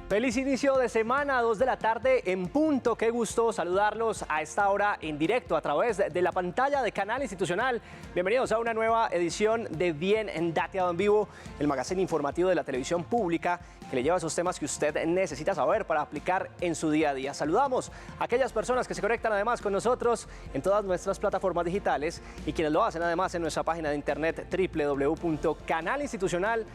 Feliz inicio de semana, 2 de la tarde en punto. Qué gusto saludarlos a esta hora en directo a través de la pantalla de Canal Institucional. Bienvenidos a una nueva edición de Bien Dateado en Vivo, el magazine informativo de la televisión pública que le lleva esos temas que usted necesita saber para aplicar en su día a día. Saludamos a aquellas personas que se conectan además con nosotros en todas nuestras plataformas digitales y quienes lo hacen además en nuestra página de internet www.canalinstitucional.tv.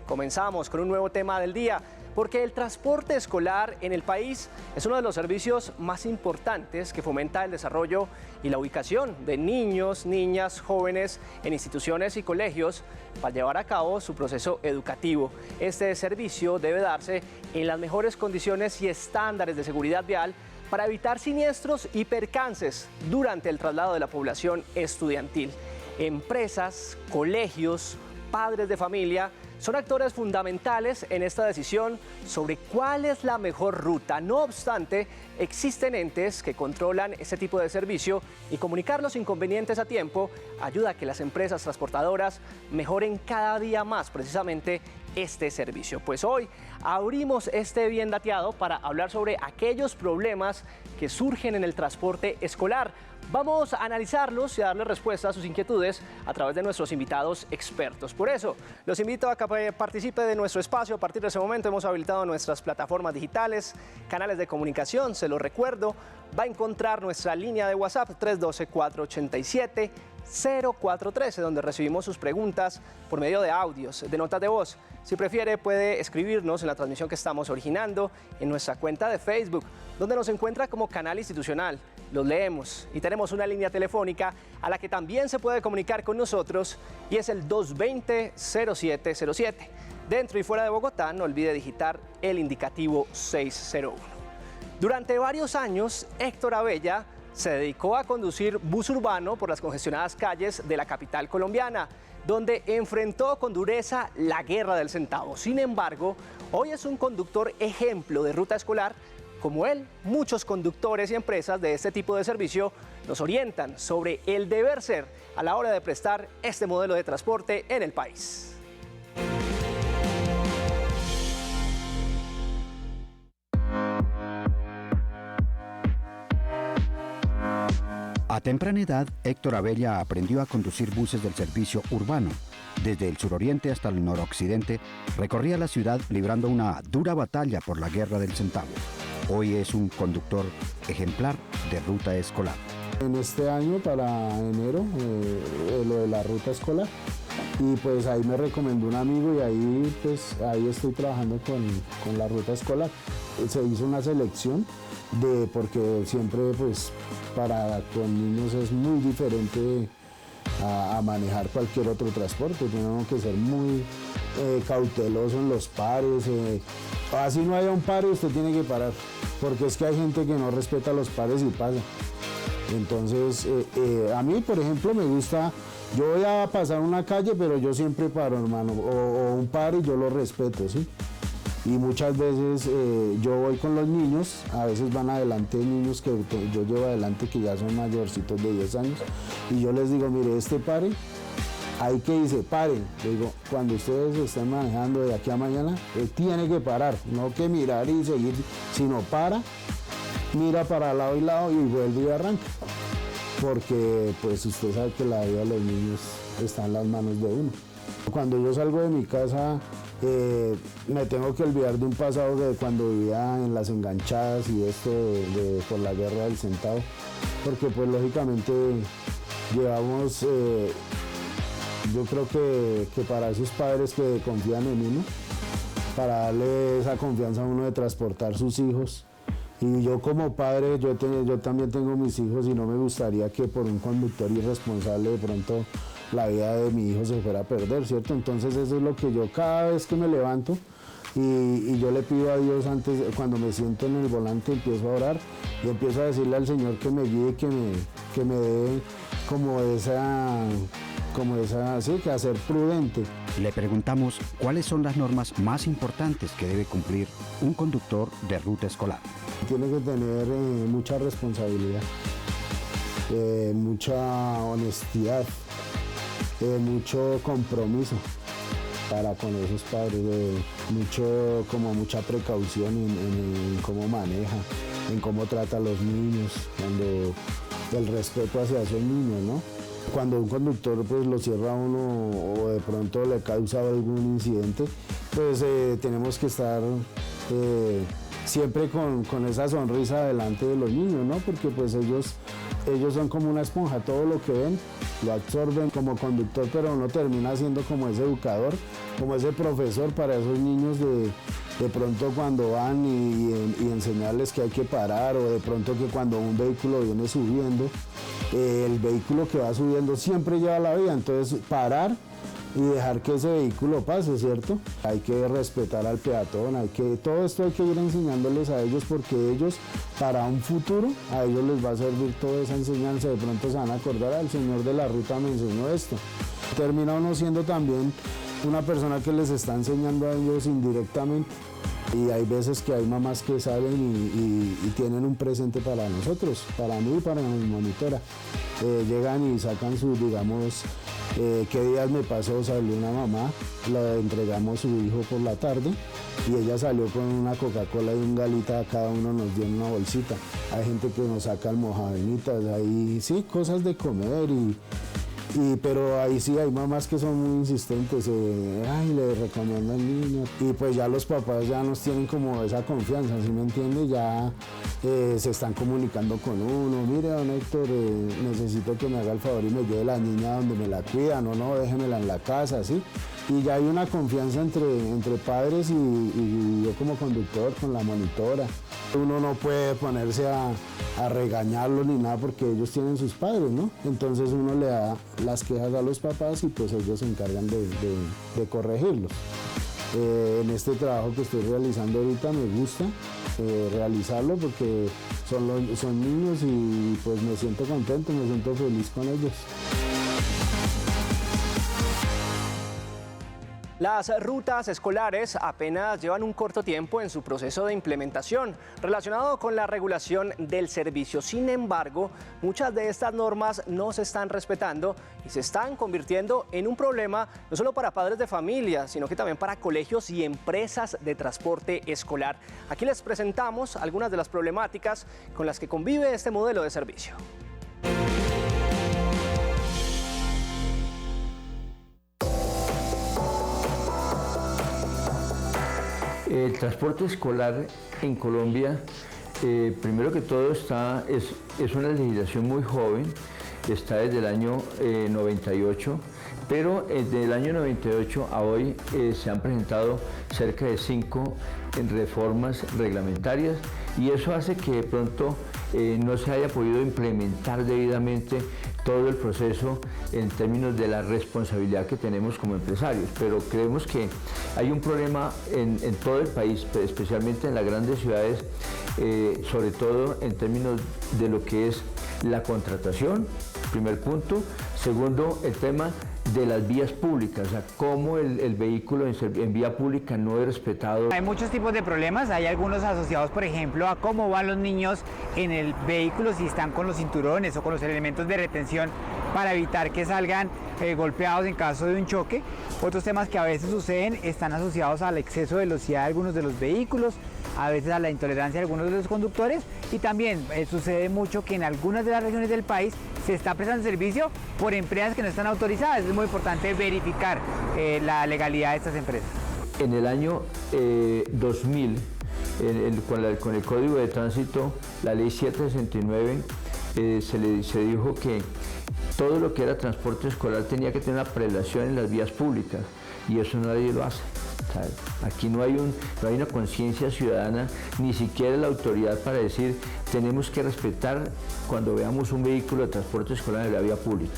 Comenzamos con un nuevo tema del día, porque el transporte escolar en el país es uno de los servicios más importantes que fomenta el desarrollo y la ubicación de niños, niñas, jóvenes en instituciones y colegios para llevar a cabo su proceso educativo. Este servicio debe darse en las mejores condiciones y estándares de seguridad vial para evitar siniestros y percances durante el traslado de la población estudiantil. Empresas, colegios, padres de familia son actores fundamentales en esta decisión sobre cuál es la mejor ruta. No obstante, existen entes que controlan este tipo de servicio y comunicar los inconvenientes a tiempo ayuda a que las empresas transportadoras mejoren cada día más precisamente este servicio. Pues hoy abrimos este Bien Dateado para hablar sobre aquellos problemas que surgen en el transporte escolar. Vamos a analizarlos y a darle respuesta a sus inquietudes a través de nuestros invitados expertos. Por eso, los invito a que participe de nuestro espacio. A partir de ese momento hemos habilitado nuestras plataformas digitales, canales de comunicación, se lo recuerdo. Va a encontrar nuestra línea de WhatsApp 312-487-0413, donde recibimos sus preguntas por medio de audios, de notas de voz. Si prefiere, puede escribirnos en la transmisión que estamos originando en nuestra cuenta de Facebook, donde nos encuentra como Canal Institucional. Los leemos y tenemos una línea telefónica a la que también se puede comunicar con nosotros y es el 220-0707. Dentro y fuera de Bogotá, no olvide digitar el indicativo 601. Durante varios años, Héctor Abella se dedicó a conducir bus urbano por las congestionadas calles de la capital colombiana, donde enfrentó con dureza la guerra del centavo. Sin embargo, hoy es un conductor ejemplo de ruta escolar. Como él, muchos conductores y empresas de este tipo de servicio nos orientan sobre el deber ser a la hora de prestar este modelo de transporte en el país. A temprana edad, Héctor Abella aprendió a conducir buses del servicio urbano. Desde el suroriente hasta el noroccidente, recorría la ciudad librando una dura batalla por la guerra del centavo. Hoy es un conductor ejemplar de ruta escolar. En este año, para enero, lo de la ruta escolar, y pues ahí me recomendó un amigo y ahí estoy trabajando con la ruta escolar. Se hizo una selección porque siempre pues con niños es muy diferente a manejar cualquier otro transporte. Tenemos que ser muy cautelosos en los pares. Así no haya un pare, usted tiene que parar, porque es que hay gente que no respeta los pares y pasa. Entonces, a mí, por ejemplo, me gusta, yo voy a pasar una calle, pero yo siempre paro, hermano, o un pare y yo lo respeto, ¿sí? Y muchas veces yo voy con los niños, a veces van adelante niños que yo llevo adelante que ya son mayorcitos de 10 años, y yo les digo, mire, este pare, ahí que dice, paren, le digo, cuando ustedes estén manejando de aquí a mañana, tiene que parar, no que mirar y seguir, sino mira para lado y lado y vuelve y arranca. Porque pues usted sabe que la vida de los niños está en las manos de uno. Cuando yo salgo de mi casa, me tengo que olvidar de un pasado de cuando vivía en las enganchadas y esto por la guerra del centavo, porque pues lógicamente llevamos... yo creo que para esos padres que confían en uno, para darle esa confianza a uno de transportar sus hijos. Y yo como padre, yo también tengo mis hijos y no me gustaría que por un conductor irresponsable de pronto la vida de mi hijo se fuera a perder, ¿cierto? Entonces eso es lo que yo cada vez que me levanto y yo le pido a Dios antes, cuando me siento en el volante, empiezo a orar y empiezo a decirle al Señor que me guíe, que me dé que a ser prudente. Le preguntamos cuáles son las normas más importantes que debe cumplir un conductor de ruta escolar. Tiene que tener mucha responsabilidad, mucha honestidad, mucho compromiso. para con esos padres, mucha precaución en cómo maneja, en cómo trata a los niños, el respeto hacia esos niños, ¿no? Cuando un conductor pues lo cierra a uno o de pronto le causa algún incidente, pues tenemos que estar siempre con esa sonrisa delante de los niños, ¿no? Porque pues ellos son como una esponja, todo lo que ven lo absorben como conductor, pero uno termina siendo como ese educador, como ese profesor para esos niños de pronto cuando van y enseñarles que hay que parar, o de pronto que cuando un vehículo viene subiendo, el vehículo que va subiendo siempre lleva la vía, entonces parar y dejar que ese vehículo pase, ¿cierto? Hay que respetar al peatón, todo esto hay que ir enseñándoles a ellos, porque ellos, para un futuro, a ellos les va a servir toda esa enseñanza. De pronto se van a acordar, el señor de la ruta me enseñó esto. Termina uno siendo también una persona que les está enseñando a ellos indirectamente. Y hay veces que hay mamás que salen y tienen un presente para nosotros, para mí y para mi monitora. Llegan y sacan digamos, qué días me pasó, salió una mamá, le entregamos su hijo por la tarde y ella salió con una Coca-Cola y un galita, cada uno nos dio una bolsita. Hay gente que nos saca almohadenitas, hay sí, cosas de comer pero ahí sí hay mamás que son muy insistentes, le recomiendo al niño, y pues ya los papás ya nos tienen como esa confianza, ¿sí me entiende? Ya se están comunicando con uno, mire don Héctor, necesito que me haga el favor y me lleve la niña donde me la cuidan, o no, déjemela en la casa, ¿sí? Y ya hay una confianza entre padres y yo como conductor con la monitora. Uno no puede ponerse a regañarlos ni nada, porque ellos tienen sus padres, ¿no? Entonces uno le da las quejas a los papás y pues ellos se encargan de corregirlos. En este trabajo que estoy realizando ahorita me gusta realizarlo, porque son niños y pues me siento contento, me siento feliz con ellos. Las rutas escolares apenas llevan un corto tiempo en su proceso de implementación relacionado con la regulación del servicio. Sin embargo, muchas de estas normas no se están respetando y se están convirtiendo en un problema no solo para padres de familia, sino que también para colegios y empresas de transporte escolar. Aquí les presentamos algunas de las problemáticas con las que convive este modelo de servicio. El transporte escolar en Colombia, primero que todo, es una legislación muy joven, está desde el año 98, pero desde el año 98 a hoy se han presentado cerca de 5 reformas reglamentarias, y eso hace que de pronto no se haya podido implementar debidamente todo el proceso en términos de la responsabilidad que tenemos como empresarios. Pero creemos que hay un problema en todo el país, especialmente en las grandes ciudades, sobre todo en términos de lo que es la contratación, primer punto. Segundo, el tema de las vías públicas, o sea, cómo el vehículo en vía pública no es respetado. Hay muchos tipos de problemas, hay algunos asociados, por ejemplo, a cómo van los niños en el vehículo, si están con los cinturones o con los elementos de retención para evitar que salgan golpeados en caso de un choque. Otros temas que a veces suceden están asociados al exceso de velocidad de algunos de los vehículos, a veces a la intolerancia de algunos de los conductores, y también sucede mucho que en algunas de las regiones del país se está prestando servicio por empresas que no están autorizadas. Es muy importante verificar la legalidad de estas empresas. En el año 2000, con el Código de Tránsito, la Ley 769, se dijo que todo lo que era transporte escolar tenía que tener una prelación en las vías públicas, y eso nadie lo hace. Aquí no hay una conciencia ciudadana, ni siquiera la autoridad para decir tenemos que respetar cuando veamos un vehículo de transporte escolar en la vía pública.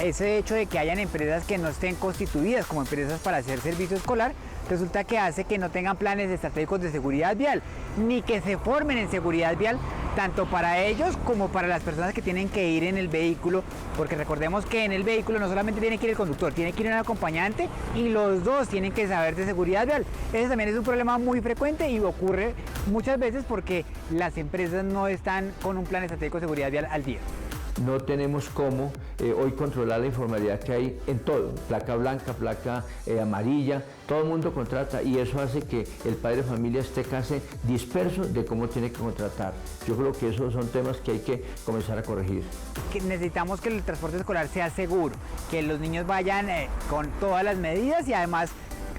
Ese hecho de que hayan empresas que no estén constituidas como empresas para hacer servicio escolar, resulta que hace que no tengan planes estratégicos de seguridad vial, ni que se formen en seguridad vial, tanto para ellos como para las personas que tienen que ir en el vehículo, porque recordemos que en el vehículo no solamente tiene que ir el conductor, tiene que ir un acompañante, y los dos tienen que saber de seguridad vial. Ese también es un problema muy frecuente y ocurre muchas veces porque las empresas no están con un plan estratégico de seguridad vial al día. no tenemos cómo hoy controlar la informalidad que hay en todo, placa blanca, placa amarilla, todo el mundo contrata y eso hace que el padre de familia esté casi disperso de cómo tiene que contratar. Yo creo que esos son temas que hay que comenzar a corregir. Que necesitamos que el transporte escolar sea seguro, que los niños vayan con todas las medidas y además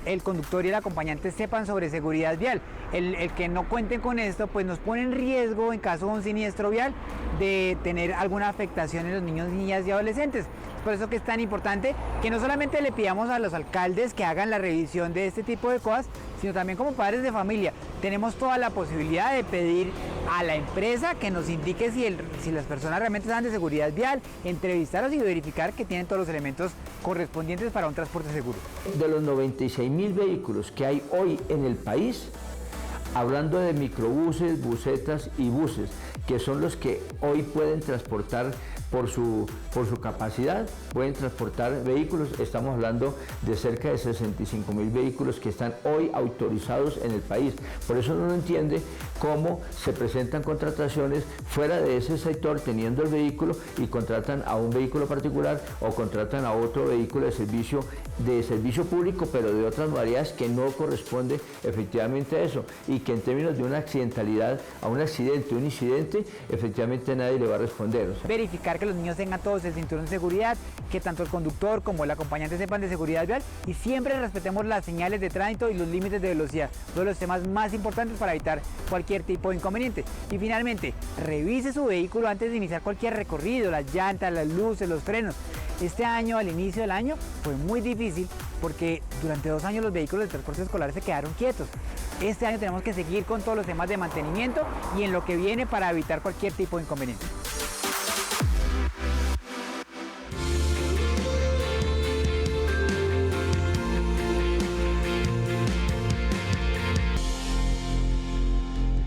el conductor y el acompañante sepan sobre seguridad vial. El que no cuenten con esto pues nos pone en riesgo en caso de un siniestro vial de tener alguna afectación en los niños, niñas y adolescentes. Por eso que es tan importante que no solamente le pidamos a los alcaldes que hagan la revisión de este tipo de cosas, sino también como padres de familia. Tenemos toda la posibilidad de pedir a la empresa que nos indique si las personas realmente están de seguridad vial, entrevistarlos y verificar que tienen todos los elementos correspondientes para un transporte seguro. De los 96.000 vehículos que hay hoy en el país, hablando de microbuses, busetas y buses, que son los que hoy pueden transportar por su capacidad, pueden transportar vehículos, estamos hablando de cerca de 65.000 vehículos que están hoy autorizados en el país. Por eso uno no entiende cómo se presentan contrataciones fuera de ese sector teniendo el vehículo y contratan a un vehículo particular o contratan a otro vehículo de servicio público, pero de otras modalidades que no corresponde efectivamente a eso y que en términos de una accidentalidad, a un accidente, un incidente, efectivamente nadie le va a responder. Verificar que los niños tengan todos el cinturón de seguridad, que tanto el conductor como el acompañante sepan de seguridad vial y siempre respetemos las señales de tránsito y los límites de velocidad, uno de los temas más importantes para evitar cualquier tipo de inconveniente. Y finalmente, revise su vehículo antes de iniciar cualquier recorrido, las llantas, las luces, los frenos. Este año, al inicio del año, fue muy difícil porque durante 2 años los vehículos del transporte escolar se quedaron quietos. Este año tenemos que seguir con todos los temas de mantenimiento y en lo que viene para evitar cualquier tipo de inconveniente.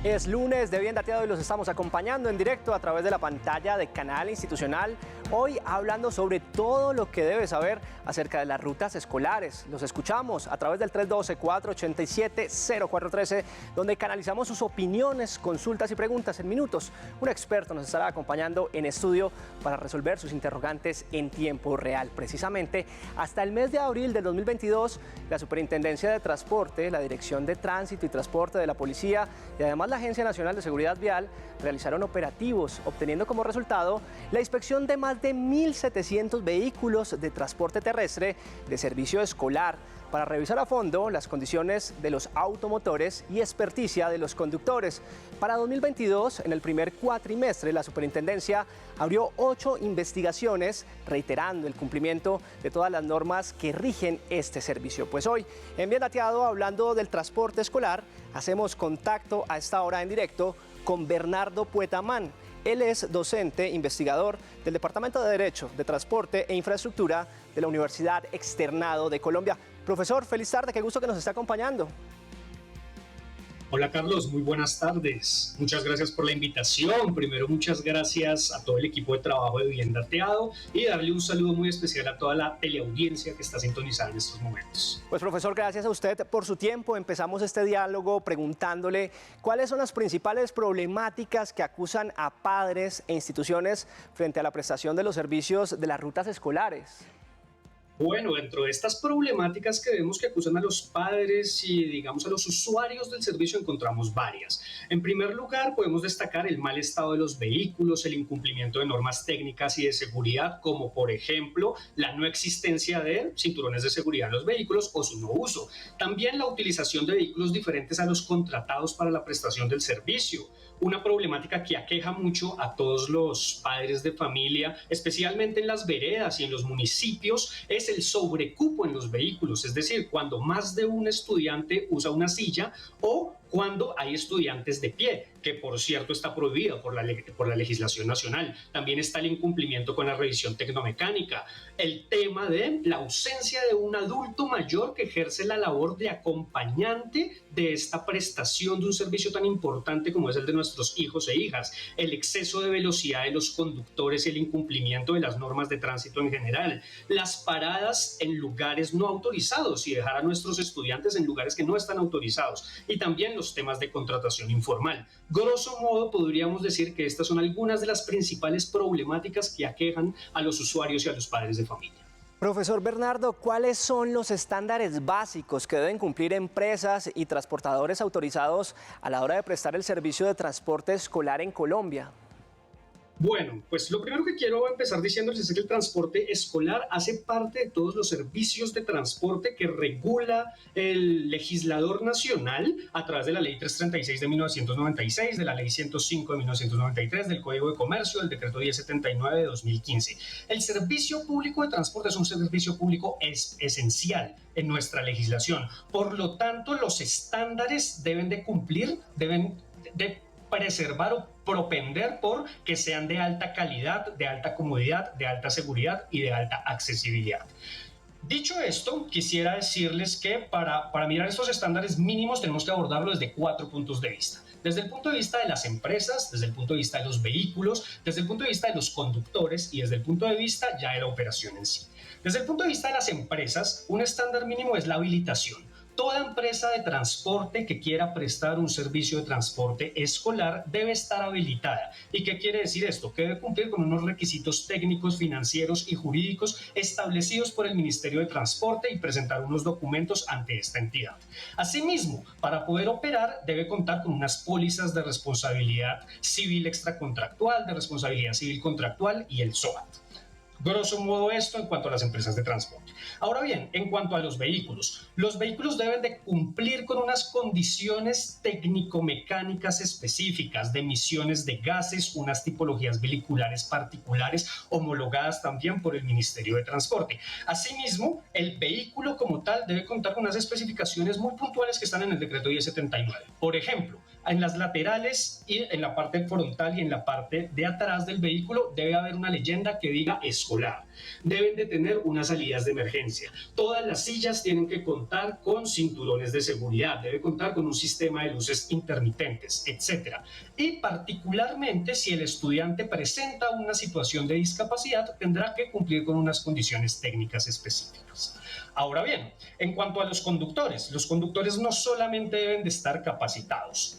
Es lunes de Bien Dateado y los estamos acompañando en directo a través de la pantalla de Canal Institucional. Hoy hablando sobre todo lo que debes saber acerca de las rutas escolares. Los escuchamos a través del 312-487-0413, donde canalizamos sus opiniones, consultas y preguntas en minutos. Un experto nos estará acompañando en estudio para resolver sus interrogantes en tiempo real. Precisamente hasta el mes de abril del 2022, la Superintendencia de Transporte, la Dirección de Tránsito y Transporte de la Policía y además la Agencia Nacional de Seguridad Vial realizaron operativos, obteniendo como resultado la inspección de más de 1.700 vehículos de transporte terrestre de servicio escolar para revisar a fondo las condiciones de los automotores y experticia de los conductores. Para 2022, en el primer cuatrimestre, la Superintendencia abrió 8 investigaciones reiterando el cumplimiento de todas las normas que rigen este servicio. Pues hoy, en Bien Dateado, hablando del transporte escolar, hacemos contacto a esta hora en directo con Bernardo Puetamán. Él es docente, investigador del Departamento de Derecho, de Transporte e Infraestructura de la Universidad Externado de Colombia. Profesor, feliz tarde, qué gusto que nos esté acompañando. Hola Carlos, muy buenas tardes. Muchas gracias por la invitación. Primero, muchas gracias a todo el equipo de trabajo de Bien Dateado y darle un saludo muy especial a toda la teleaudiencia que está sintonizada en estos momentos. Pues profesor, gracias a usted por su tiempo. Empezamos este diálogo preguntándole cuáles son las principales problemáticas que acusan a padres e instituciones frente a la prestación de los servicios de las rutas escolares. Bueno, dentro de estas problemáticas que vemos que acusan a los padres y, digamos, a los usuarios del servicio encontramos varias. En primer lugar, podemos destacar el mal estado de los vehículos, el incumplimiento de normas técnicas y de seguridad, como por ejemplo la no existencia de cinturones de seguridad en los vehículos o su no uso. También la utilización de vehículos diferentes a los contratados para la prestación del servicio. Una problemática que aqueja mucho a todos los padres de familia, especialmente en las veredas y en los municipios, es el sobrecupo en los vehículos, es decir, cuando más de un estudiante usa una silla o cuando hay estudiantes de pie, que por cierto está prohibido por la legislación nacional. También está el incumplimiento con la revisión tecnomecánica, el tema de la ausencia de un adulto mayor que ejerce la labor de acompañante de esta prestación de un servicio tan importante como es el de nuestros hijos e hijas, el exceso de velocidad de los conductores y el incumplimiento de las normas de tránsito en general, las paradas en lugares no autorizados y dejar a nuestros estudiantes en lugares que no están autorizados, y también los temas de contratación informal. Grosso modo, podríamos decir que estas son algunas de las principales problemáticas que aquejan a los usuarios y a los padres de familia. Profesor Bernardo, ¿cuáles son los estándares básicos que deben cumplir empresas y transportadores autorizados a la hora de prestar el servicio de transporte escolar en Colombia? Bueno, pues lo primero que quiero empezar diciéndoles es que el transporte escolar hace parte de todos los servicios de transporte que regula el legislador nacional a través de la Ley 336 de 1996, de la Ley 105 de 1993, del Código de Comercio, del Decreto 1079 de 2015. El servicio público de transporte es un servicio público esencial en nuestra legislación. Por lo tanto, los estándares deben de cumplir, deben de preservar o propender por que sean de alta calidad, de alta comodidad, de alta seguridad y de alta accesibilidad. Dicho esto, quisiera decirles que para mirar estos estándares mínimos tenemos que abordarlo desde 4 puntos de vista. Desde el punto de vista de las empresas, desde el punto de vista de los vehículos, desde el punto de vista de los conductores y desde el punto de vista ya de la operación en sí. Desde el punto de vista de las empresas, un estándar mínimo es la habilitación. Toda empresa de transporte que quiera prestar un servicio de transporte escolar debe estar habilitada. ¿Y qué quiere decir esto? Que debe cumplir con unos requisitos técnicos, financieros y jurídicos establecidos por el Ministerio de Transporte y presentar unos documentos ante esta entidad. Asimismo, para poder operar debe contar con unas pólizas de responsabilidad civil extracontractual, de responsabilidad civil contractual y el SOAT. Grosso modo esto en cuanto a las empresas de transporte. Ahora bien, en cuanto a los vehículos deben de cumplir con unas condiciones técnico-mecánicas específicas de emisiones de gases, unas tipologías vehiculares particulares homologadas también por el Ministerio de Transporte. Asimismo, el vehículo como tal debe contar con unas especificaciones muy puntuales que están en el decreto 1079. Por ejemplo, en las laterales y en la parte frontal y en la parte de atrás del vehículo debe haber una leyenda que diga escolar. Deben de tener unas salidas de emergencia. Todas las sillas tienen que contar con cinturones de seguridad, debe contar con un sistema de luces intermitentes, etc. Y particularmente si el estudiante presenta una situación de discapacidad, tendrá que cumplir con unas condiciones técnicas específicas. Ahora bien, en cuanto a los conductores no solamente deben de estar capacitados,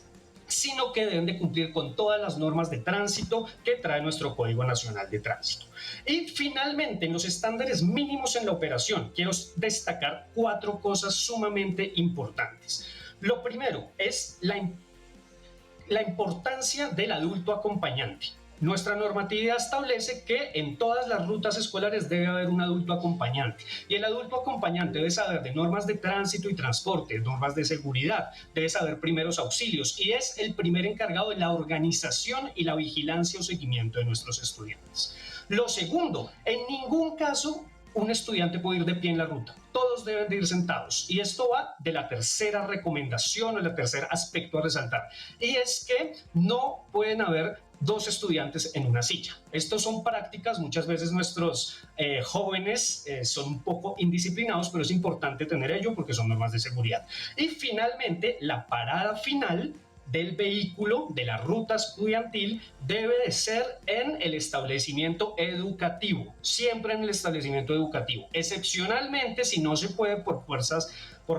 sino que deben de cumplir con todas las normas de tránsito que trae nuestro Código Nacional de Tránsito. Y finalmente, en los estándares mínimos en la operación, quiero destacar 4 cosas sumamente importantes. Lo primero es la importancia del adulto acompañante. Nuestra normatividad establece que en todas las rutas escolares debe haber un adulto acompañante y el adulto acompañante debe saber de normas de tránsito y transporte, normas de seguridad, debe saber primeros auxilios y es el primer encargado de la organización y la vigilancia o seguimiento de nuestros estudiantes. Lo segundo, en ningún caso un estudiante puede ir de pie en la ruta. Todos deben de ir sentados. Y esto va de la tercera recomendación o el tercer aspecto a resaltar. Y es que no pueden haber 2 estudiantes en una silla. Estas son prácticas, muchas veces nuestros jóvenes son un poco indisciplinados, pero es importante tener ello porque son normas de seguridad. Y finalmente, la parada final del vehículo, de la ruta estudiantil, debe de ser en el establecimiento educativo, siempre en el establecimiento educativo. Excepcionalmente, si no se puede por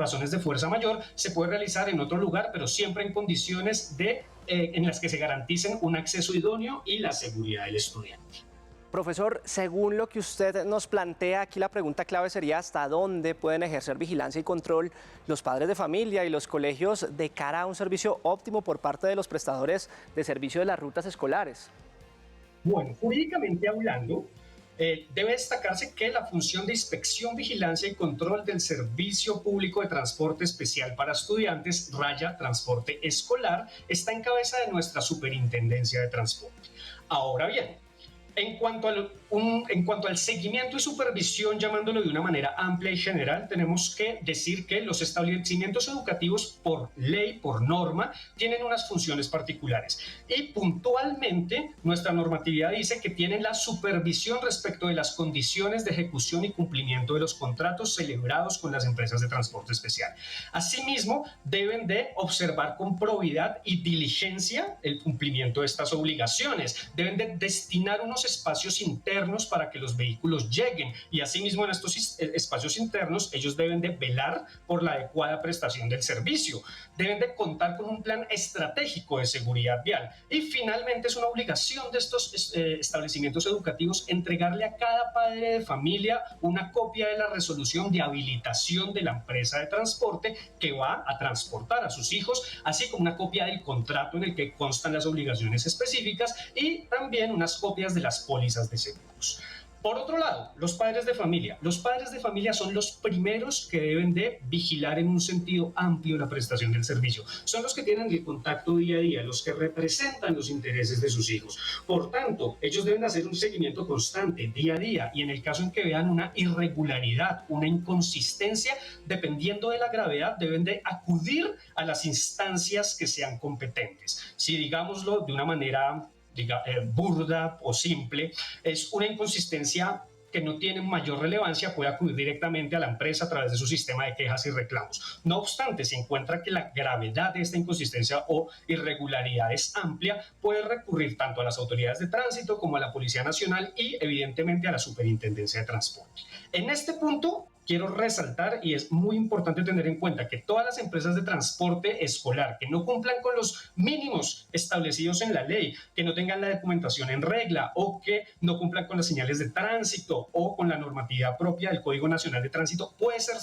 razones de fuerza mayor, se puede realizar en otro lugar, pero siempre en condiciones en las que se garanticen un acceso idóneo y la seguridad del estudiante. Profesor, según lo que usted nos plantea, aquí la pregunta clave sería ¿hasta dónde pueden ejercer vigilancia y control los padres de familia y los colegios de cara a un servicio óptimo por parte de los prestadores de servicio de las rutas escolares? Bueno, jurídicamente hablando, debe destacarse que la función de inspección, vigilancia y control del Servicio Público de Transporte Especial para Estudiantes, raya Transporte Escolar, está en cabeza de nuestra Superintendencia de Transporte. Ahora bien, en cuanto al seguimiento y supervisión, llamándolo de una manera amplia y general, tenemos que decir que los establecimientos educativos por ley, por norma, tienen unas funciones particulares. Y puntualmente, nuestra normatividad dice que tienen la supervisión respecto de las condiciones de ejecución y cumplimiento de los contratos celebrados con las empresas de transporte especial. Asimismo, deben de observar con probidad y diligencia el cumplimiento de estas obligaciones. Deben de destinar unos espacios internos internos para que los vehículos lleguen, y asimismo en estos espacios internos ellos deben de velar por la adecuada prestación del servicio, deben de contar con un plan estratégico de seguridad vial, y finalmente es una obligación de estos establecimientos educativos entregarle a cada padre de familia una copia de la resolución de habilitación de la empresa de transporte que va a transportar a sus hijos, así como una copia del contrato en el que constan las obligaciones específicas y también unas copias de las pólizas de seguros. Por otro lado, los padres de familia. Los padres de familia son los primeros que deben de vigilar en un sentido amplio la prestación del servicio. Son los que tienen el contacto día a día, los que representan los intereses de sus hijos. Por tanto, ellos deben hacer un seguimiento constante, día a día, y en el caso en que vean una irregularidad, una inconsistencia, dependiendo de la gravedad, deben de acudir a las instancias que sean competentes. Si, digámoslo de una manera burda o simple, es una inconsistencia que no tiene mayor relevancia, puede acudir directamente a la empresa a través de su sistema de quejas y reclamos. No obstante, si encuentra que la gravedad de esta inconsistencia o irregularidad es amplia, puede recurrir tanto a las autoridades de tránsito como a la Policía Nacional y evidentemente a la Superintendencia de Transporte. En este punto quiero resaltar, y es muy importante tener en cuenta, que todas las empresas de transporte escolar que no cumplan con los mínimos establecidos en la ley, que no tengan la documentación en regla o que no cumplan con las señales de tránsito o con la normatividad propia del Código Nacional de Tránsito, puede ser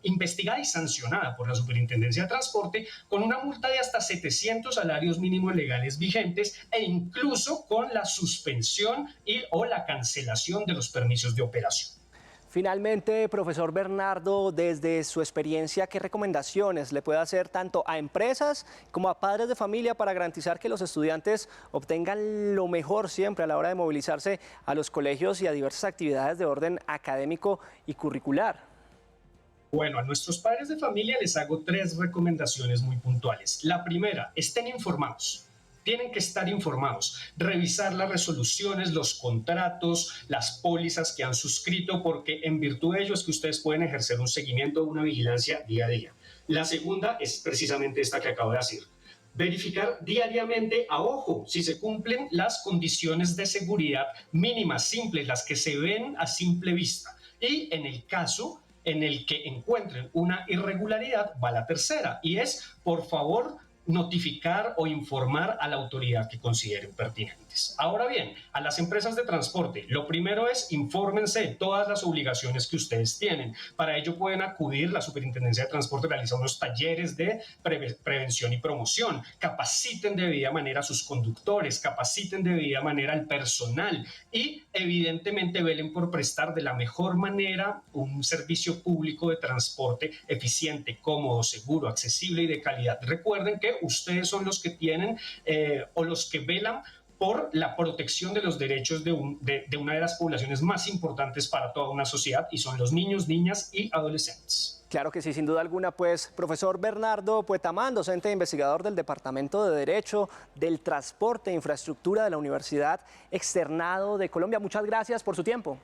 investigada y sancionada por la Superintendencia de Transporte con una multa de hasta 700 salarios mínimos legales vigentes e incluso con la suspensión o la cancelación de los permisos de operación. Finalmente, profesor Bernardo, desde su experiencia, ¿qué recomendaciones le puede hacer tanto a empresas como a padres de familia para garantizar que los estudiantes obtengan lo mejor siempre a la hora de movilizarse a los colegios y a diversas actividades de orden académico y curricular? Bueno, a nuestros padres de familia les hago 3 recomendaciones muy puntuales. La primera, estén informados. Tienen que estar informados, revisar las resoluciones, los contratos, las pólizas que han suscrito, porque en virtud de ello es que ustedes pueden ejercer un seguimiento, una vigilancia día a día. La segunda es precisamente esta que acabo de decir. Verificar diariamente a ojo si se cumplen las condiciones de seguridad mínimas, simples, las que se ven a simple vista. Y en el caso en el que encuentren una irregularidad, va la tercera, y es, por favor, notificar o informar a la autoridad que consideren pertinentes. Ahora bien, a las empresas de transporte, lo primero es infórmense de todas las obligaciones que ustedes tienen. Para ello pueden acudir, la Superintendencia de Transporte realiza unos talleres de prevención y promoción, capaciten de debida manera a sus conductores, capaciten de debida manera al personal y evidentemente velen por prestar de la mejor manera un servicio público de transporte eficiente, cómodo, seguro, accesible y de calidad. Recuerden que ustedes son los que tienen o los que velan por la protección de los derechos de una de las poblaciones más importantes para toda una sociedad, y son los niños, niñas y adolescentes. Claro que sí, sin duda alguna. Pues, profesor Bernardo Puetamán, docente e investigador del Departamento de Derecho del Transporte e Infraestructura de la Universidad Externado de Colombia, muchas gracias por su tiempo.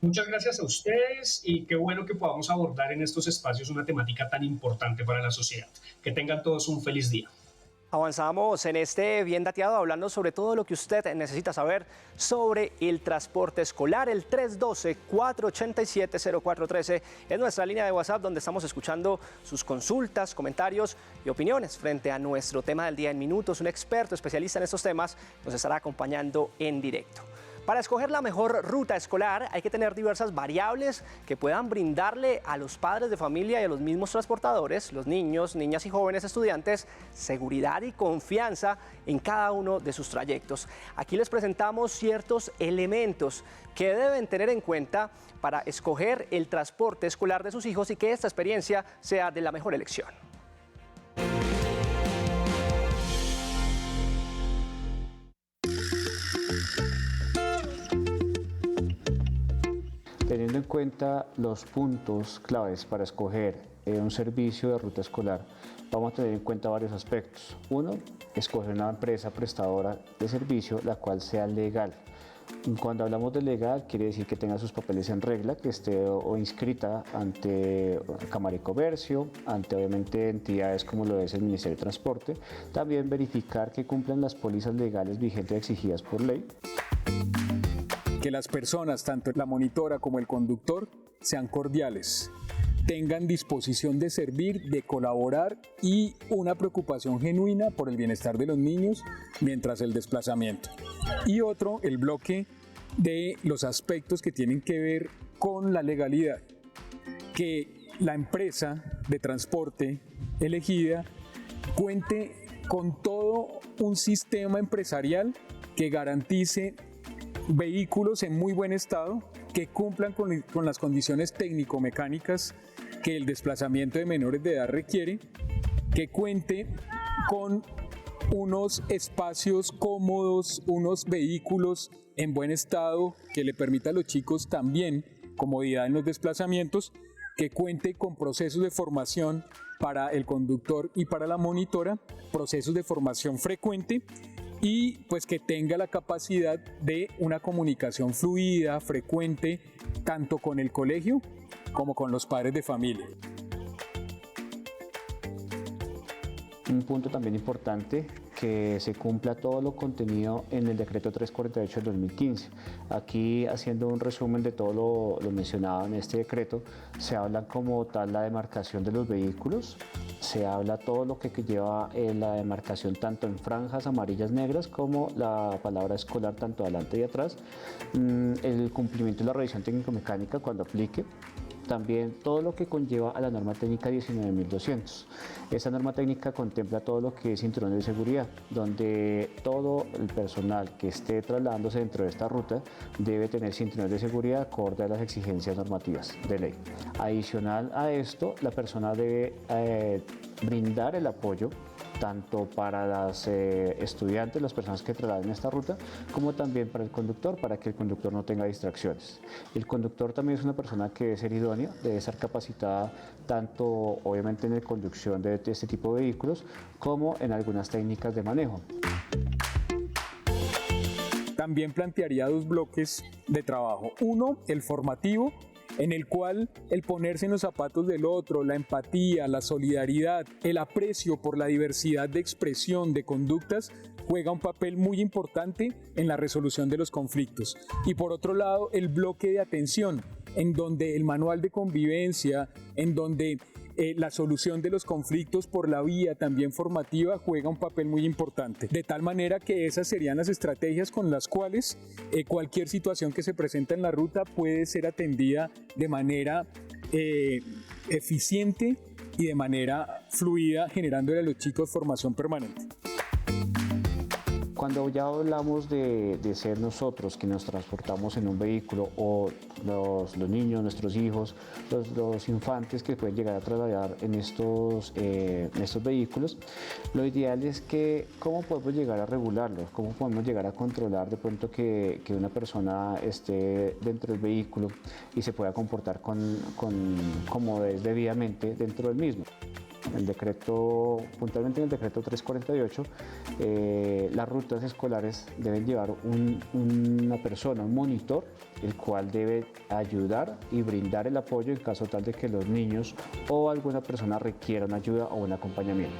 Muchas gracias a ustedes, y qué bueno que podamos abordar en estos espacios una temática tan importante para la sociedad. Que tengan todos un feliz día. Avanzamos en este Bien Dateado hablando sobre todo lo que usted necesita saber sobre el transporte escolar. El 312-487-0413 es nuestra línea de WhatsApp, donde estamos escuchando sus consultas, comentarios y opiniones frente a nuestro tema del día en minutos. Un experto especialista en estos temas nos estará acompañando en directo. Para escoger la mejor ruta escolar hay que tener diversas variables que puedan brindarle a los padres de familia y a los mismos transportadores, los niños, niñas y jóvenes estudiantes, seguridad y confianza en cada uno de sus trayectos. Aquí les presentamos ciertos elementos que deben tener en cuenta para escoger el transporte escolar de sus hijos y que esta experiencia sea de la mejor elección. Teniendo en cuenta los puntos claves para escoger un servicio de ruta escolar, vamos a tener en cuenta varios aspectos. Uno, escoger una empresa prestadora de servicio la cual sea legal. Cuando hablamos de legal, quiere decir que tenga sus papeles en regla, que esté o inscrita ante Cámara de Comercio, ante obviamente entidades como lo es el Ministerio de Transporte. También verificar que cumplan las pólizas legales vigentes exigidas por ley. que las personas, tanto la monitora como el conductor, sean cordiales, tengan disposición de servir, de colaborar y una preocupación genuina por el bienestar de los niños mientras el desplazamiento. Y otro, el bloque de los aspectos que tienen que ver con la legalidad, que la empresa de transporte elegida cuente con todo un sistema empresarial que garantice vehículos en muy buen estado, que cumplan con las condiciones técnico-mecánicas que el desplazamiento de menores de edad requiere, que cuente con unos espacios cómodos, unos vehículos en buen estado que le permita a los chicos también comodidad en los desplazamientos, que cuente con procesos de formación para el conductor y para la monitora, procesos de formación frecuente y pues que tenga la capacidad de una comunicación fluida, frecuente, tanto con el colegio como con los padres de familia. Un punto también importante, que se cumpla todo lo contenido en el decreto 348 del 2015. Aquí, haciendo un resumen de todo lo mencionado en este decreto, se habla como tal la demarcación de los vehículos, se habla todo lo que lleva la demarcación tanto en franjas amarillas, negras, como la palabra escolar tanto adelante y atrás, el cumplimiento de la revisión técnico-mecánica cuando aplique, también todo lo que conlleva a la norma técnica 19.200. Esa norma técnica contempla todo lo que es cinturones de seguridad, donde todo el personal que esté trasladándose dentro de esta ruta debe tener cinturones de seguridad acorde a las exigencias normativas de ley. Adicional a esto, la persona debe brindar el apoyo tanto para los estudiantes, las personas que trasladan esta ruta, como también para el conductor, para que el conductor no tenga distracciones. El conductor también es una persona que debe ser idónea, debe ser capacitada tanto obviamente en la conducción de este tipo de vehículos, como en algunas técnicas de manejo. También plantearía dos bloques de trabajo. Uno, el formativo, en el cual el ponerse en los zapatos del otro, la empatía, la solidaridad, el aprecio por la diversidad de expresión, de conductas, juega un papel muy importante en la resolución de los conflictos. Y por otro lado, el bloque de atención, en donde el manual de convivencia, en donde la solución de los conflictos por la vía también formativa juega un papel muy importante. De tal manera que esas serían las estrategias con las cuales cualquier situación que se presenta en la ruta puede ser atendida de manera eficiente y de manera fluida, generándole a los chicos formación permanente. Cuando ya hablamos de ser nosotros que nos transportamos en un vehículo, o los niños, nuestros hijos, los infantes que pueden llegar a trasladar en estos vehículos, lo ideal es que cómo podemos llegar a regularlo, cómo podemos llegar a controlar de pronto que una persona esté dentro del vehículo y se pueda comportar como es debidamente dentro del mismo. Puntualmente en el decreto 348, las rutas escolares deben llevar una persona, un monitor, el cual debe ayudar y brindar el apoyo en caso tal de que los niños o alguna persona requieran ayuda o un acompañamiento.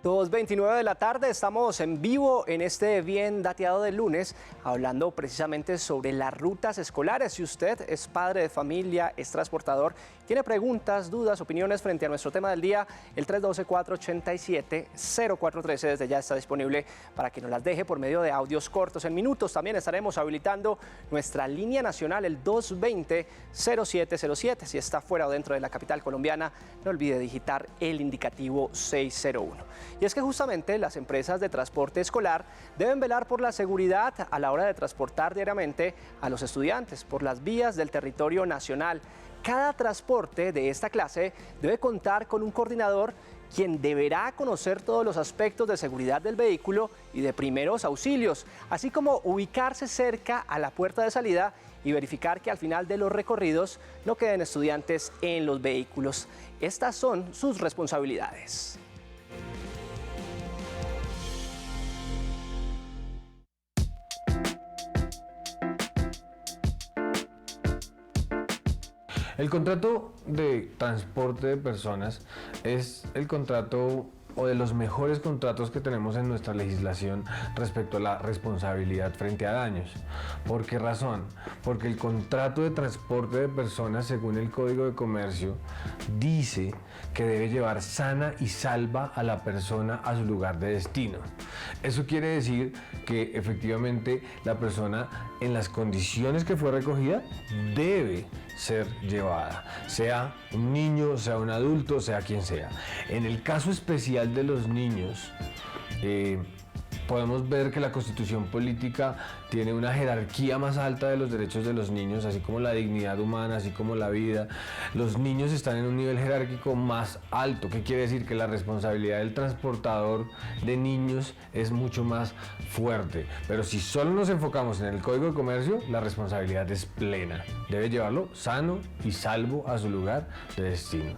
2:29 de la tarde, estamos en vivo en este bien dateado del lunes, hablando precisamente sobre las rutas escolares. Si usted es padre de familia, es transportador, tiene preguntas, dudas, opiniones frente a nuestro tema del día, el 312-487-0413 desde ya está disponible para que nos las deje por medio de audios cortos. En minutos también estaremos habilitando nuestra línea nacional, el 220-0707. Si está fuera o dentro de la capital colombiana, no olvide digitar el indicativo 601. Y es que justamente las empresas de transporte escolar deben velar por la seguridad a la hora de transportar diariamente a los estudiantes por las vías del territorio nacional. Cada transporte de esta clase debe contar con un coordinador quien deberá conocer todos los aspectos de seguridad del vehículo y de primeros auxilios, así como ubicarse cerca a la puerta de salida y verificar que al final de los recorridos no queden estudiantes en los vehículos. Estas son sus responsabilidades. El contrato de transporte de personas es el contrato o de los mejores contratos que tenemos en nuestra legislación respecto a la responsabilidad frente a daños. ¿Por qué razón? Porque el contrato de transporte de personas, según el Código de Comercio, dice que debe llevar sana y salva a la persona a su lugar de destino. Eso quiere decir que efectivamente la persona, en las condiciones que fue recogida, debe ser llevada, sea un niño, sea un adulto, sea quien sea. En el caso especial de los niños, podemos ver que la Constitución política tiene una jerarquía más alta de los derechos de los niños, así como la dignidad humana, así como la vida. Los niños están en un nivel jerárquico más alto. ¿Qué quiere decir? Que la responsabilidad del transportador de niños es mucho más fuerte. Pero si solo nos enfocamos en el Código de Comercio, la responsabilidad es plena. Debe llevarlo sano y salvo a su lugar de destino.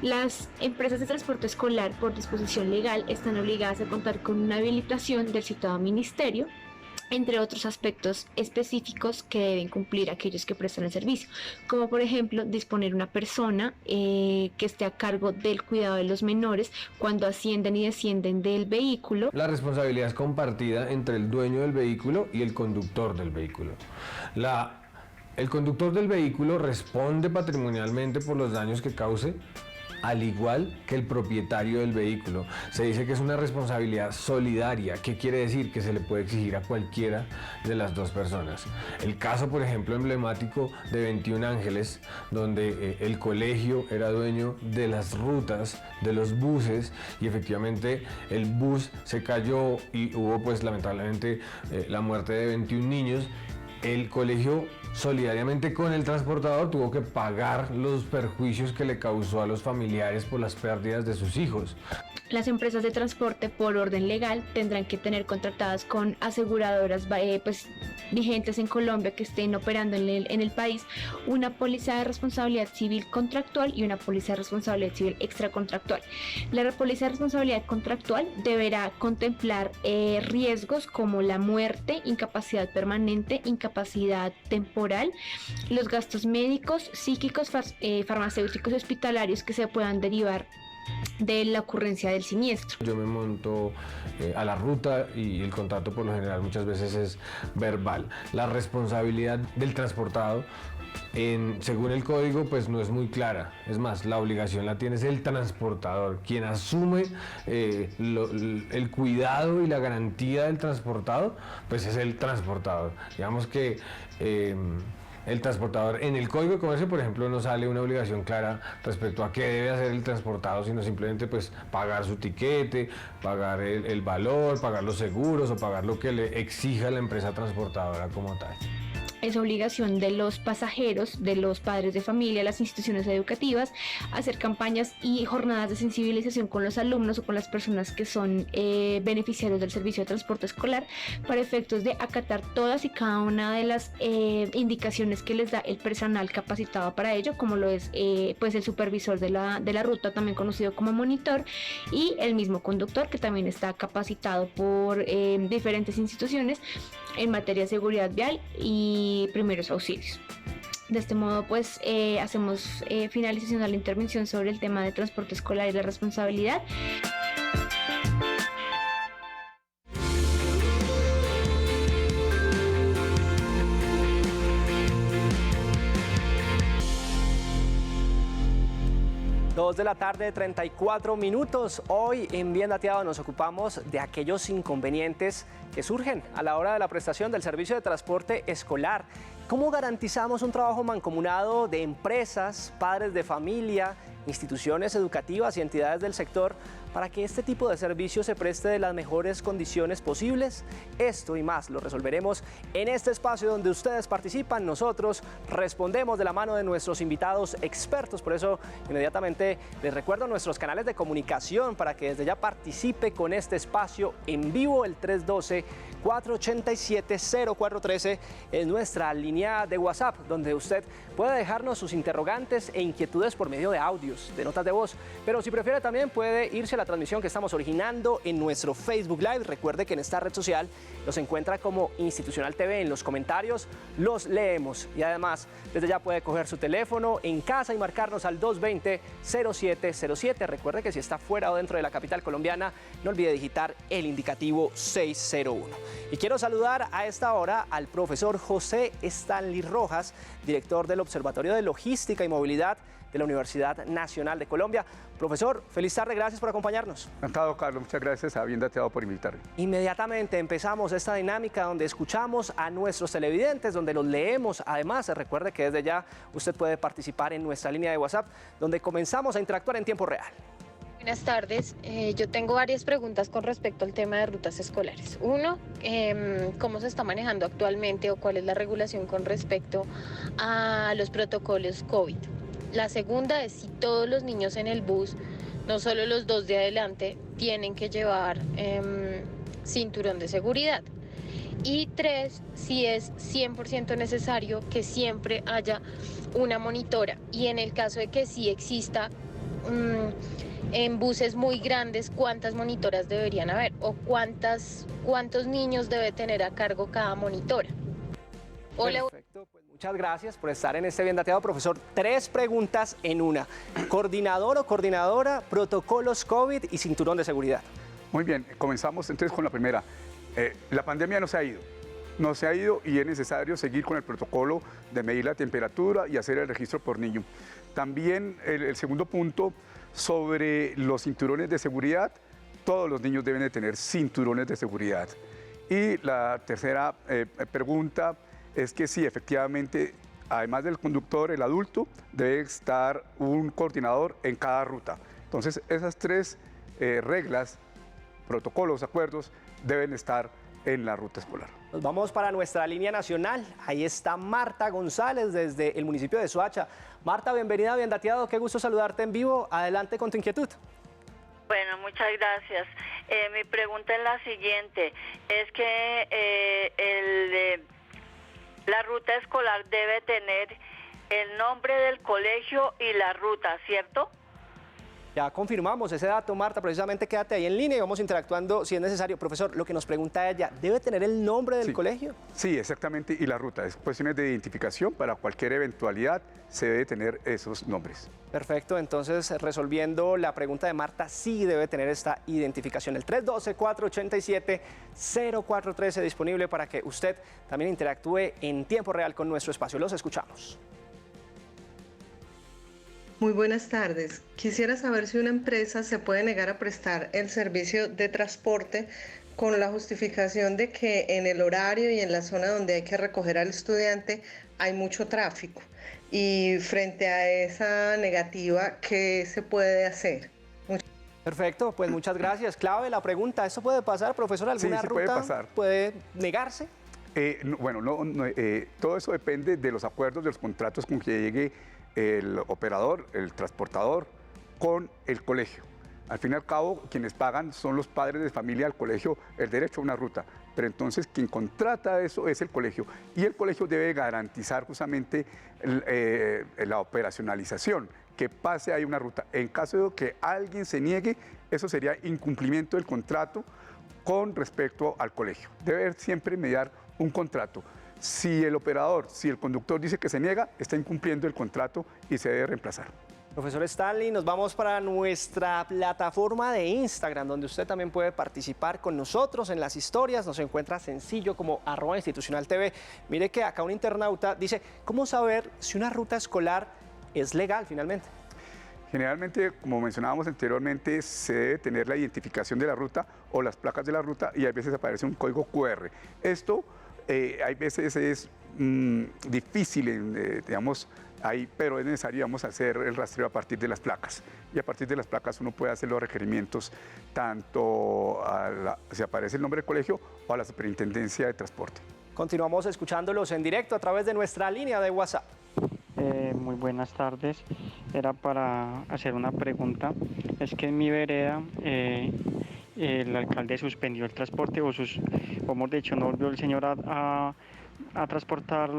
Las empresas de transporte escolar, por disposición legal, están obligadas a contar con una habilitación del citado ministerio, entre otros aspectos específicos que deben cumplir aquellos que prestan el servicio, como por ejemplo disponer una persona que esté a cargo del cuidado de los menores cuando ascienden y descienden del vehículo. La responsabilidad es compartida entre el dueño del vehículo y el conductor del vehículo. El conductor del vehículo responde patrimonialmente por los daños que cause, al igual que el propietario del vehículo. Se dice que es una responsabilidad solidaria. ¿Qué quiere decir? Que se le puede exigir a cualquiera de las dos personas. El caso, por ejemplo, emblemático de 21 Ángeles, donde el colegio era dueño de las rutas, de los buses, y efectivamente el bus se cayó y hubo pues lamentablemente la muerte de 21 niños. El colegio, solidariamente con el transportador, tuvo que pagar los perjuicios que le causó a los familiares por las pérdidas de sus hijos. Las empresas de transporte, por orden legal, tendrán que tener contratadas con aseguradoras vigentes en Colombia que estén operando en el país una póliza de responsabilidad civil contractual y una póliza de responsabilidad civil extracontractual. La póliza de responsabilidad contractual deberá contemplar riesgos como la muerte, incapacidad permanente, incapacidad temporal, los gastos médicos, psíquicos, farmacéuticos y hospitalarios que se puedan derivar de la ocurrencia del siniestro. Yo me monto a la ruta y el contrato por lo general muchas veces es verbal. La responsabilidad del transportado, según el código, pues no es muy clara. Es más, la obligación la tiene el transportador. Quien asume el cuidado y la garantía del transportado, pues es el transportador. Digamos que el transportador, en el Código de Comercio, por ejemplo, no sale una obligación clara respecto a qué debe hacer el transportado, sino simplemente pues pagar su tiquete, pagar el valor, pagar los seguros o pagar lo que le exija la empresa transportadora como tal. Es obligación de los pasajeros, de los padres de familia, las instituciones educativas, hacer campañas y jornadas de sensibilización con los alumnos o con las personas que son beneficiarios del servicio de transporte escolar para efectos de acatar todas y cada una de las indicaciones que les da el personal capacitado para ello, como lo es pues el supervisor de la ruta, también conocido como monitor, y el mismo conductor, que también está capacitado por diferentes instituciones en materia de seguridad vial y primeros auxilios. De este modo, pues hacemos finalización de la intervención sobre el tema de transporte escolar y la responsabilidad. De la tarde, 34 minutos. Hoy en Bien Dateado nos ocupamos de aquellos inconvenientes que surgen a la hora de la prestación del servicio de transporte escolar. ¿Cómo garantizamos un trabajo mancomunado de empresas, padres de familia, instituciones educativas y entidades del sector para que este tipo de servicio se preste de las mejores condiciones posibles? Esto y más lo resolveremos en este espacio donde ustedes participan. Nosotros respondemos de la mano de nuestros invitados expertos. Por eso inmediatamente les recuerdo nuestros canales de comunicación para que desde ya participe con este espacio en vivo. El 312-487-0413 es nuestra línea de WhatsApp, donde usted puede dejarnos sus interrogantes e inquietudes por medio de audio. audios, de notas de voz. Pero si prefiere también puede irse a la transmisión que estamos originando en nuestro Facebook Live. Recuerde que en esta red social los encuentra como Institucional TV. En los comentarios los leemos y además desde ya puede coger su teléfono en casa y marcarnos al 220-0707. Recuerde que si está fuera o dentro de la capital colombiana, no olvide digitar el indicativo 601. Y quiero saludar a esta hora al profesor José Stanley Rojas, director del Observatorio de Logística y Movilidad de la Universidad Nacional de Colombia. Profesor, feliz tarde, gracias por acompañarnos. Encantado, Carlos, muchas gracias a Bien Dateado por invitarme. Inmediatamente empezamos esta dinámica donde escuchamos a nuestros televidentes, donde los leemos. Además, recuerde que desde ya usted puede participar en nuestra línea de WhatsApp, donde comenzamos a interactuar en tiempo real. Buenas tardes, yo tengo varias preguntas con respecto al tema de rutas escolares. Uno, ¿cómo se está manejando actualmente o cuál es la regulación con respecto a los protocolos COVID? La segunda es si todos los niños en el bus, no solo los dos de adelante, tienen que llevar cinturón de seguridad. Y tres, si es 100% necesario que siempre haya una monitora y en el caso de que sí exista en buses muy grandes, ¿cuántas monitoras deberían haber? ¿O cuántos niños debe tener a cargo cada monitora? Perfecto, pues muchas gracias por estar en este Bien Dateado, profesor. 3 preguntas en una. Coordinador o coordinadora, protocolos COVID y cinturón de seguridad. Muy bien, comenzamos entonces con la primera. La pandemia no se ha ido y es necesario seguir con el protocolo de medir la temperatura y hacer el registro por niño. También el segundo punto, sobre los cinturones de seguridad, todos los niños deben de tener cinturones de seguridad. Y la tercera pregunta es que sí, efectivamente, además del conductor, el adulto, debe estar un coordinador en cada ruta. Entonces, esas 3 reglas, protocolos, acuerdos, deben estar en la ruta escolar. Nos vamos para nuestra línea nacional. Ahí está Marta González desde el municipio de Soacha. Marta, bienvenida a Bien Dateado. Qué gusto saludarte en vivo. Adelante con tu inquietud. Bueno, muchas gracias. Mi pregunta es la siguiente. Es que la ruta escolar debe tener el nombre del colegio y la ruta, ¿cierto? Ya confirmamos ese dato, Marta, precisamente quédate ahí en línea y vamos interactuando si es necesario. Profesor, lo que nos pregunta ella, ¿debe tener el nombre del colegio? Sí, exactamente, y la ruta. Es cuestiones de identificación, para cualquier eventualidad se debe tener esos nombres. Perfecto, entonces resolviendo la pregunta de Marta, sí debe tener esta identificación. El 312-487-0413 disponible para que usted también interactúe en tiempo real con nuestro espacio. Los escuchamos. Muy buenas tardes. Quisiera saber si una empresa se puede negar a prestar el servicio de transporte con la justificación de que en el horario y en la zona donde hay que recoger al estudiante hay mucho tráfico. Y frente a esa negativa, ¿qué se puede hacer? Perfecto, pues muchas gracias. Clave la pregunta, ¿esto puede pasar, profesor? ¿Alguna sí, ruta puede pasar. ¿Puede negarse? Todo eso depende de los acuerdos, de los contratos con que llegue el operador, el transportador, con el colegio. Al fin y al cabo, quienes pagan son los padres de familia al colegio el derecho a una ruta. Pero entonces quien contrata eso es el colegio. Y el colegio debe garantizar justamente la operacionalización, que pase ahí una ruta. En caso de que alguien se niegue, eso sería incumplimiento del contrato con respecto al colegio. Debe haber siempre mediar un contrato. Si el operador, si el conductor dice que se niega, está incumpliendo el contrato y se debe reemplazar. Profesor Stanley, nos vamos para nuestra plataforma de Instagram, donde usted también puede participar con nosotros en las historias. Nos encuentra sencillo como @institucionaltv. Mire que acá un internauta dice, ¿cómo saber si una ruta escolar es legal finalmente? Generalmente, como mencionábamos anteriormente, se debe tener la identificación de la ruta o las placas de la ruta y a veces aparece un código QR. Esto hay veces es difícil, digamos, ahí, pero es necesario, vamos a hacer el rastreo a partir de las placas. Y a partir de las placas uno puede hacer los requerimientos tanto si aparece el nombre del colegio o a la Superintendencia de Transporte. Continuamos escuchándolos en directo a través de nuestra línea de WhatsApp. Muy buenas tardes. Era para hacer una pregunta. Es que en mi vereda el alcalde suspendió el transporte, o mejor dicho, no volvió el señor a a transportar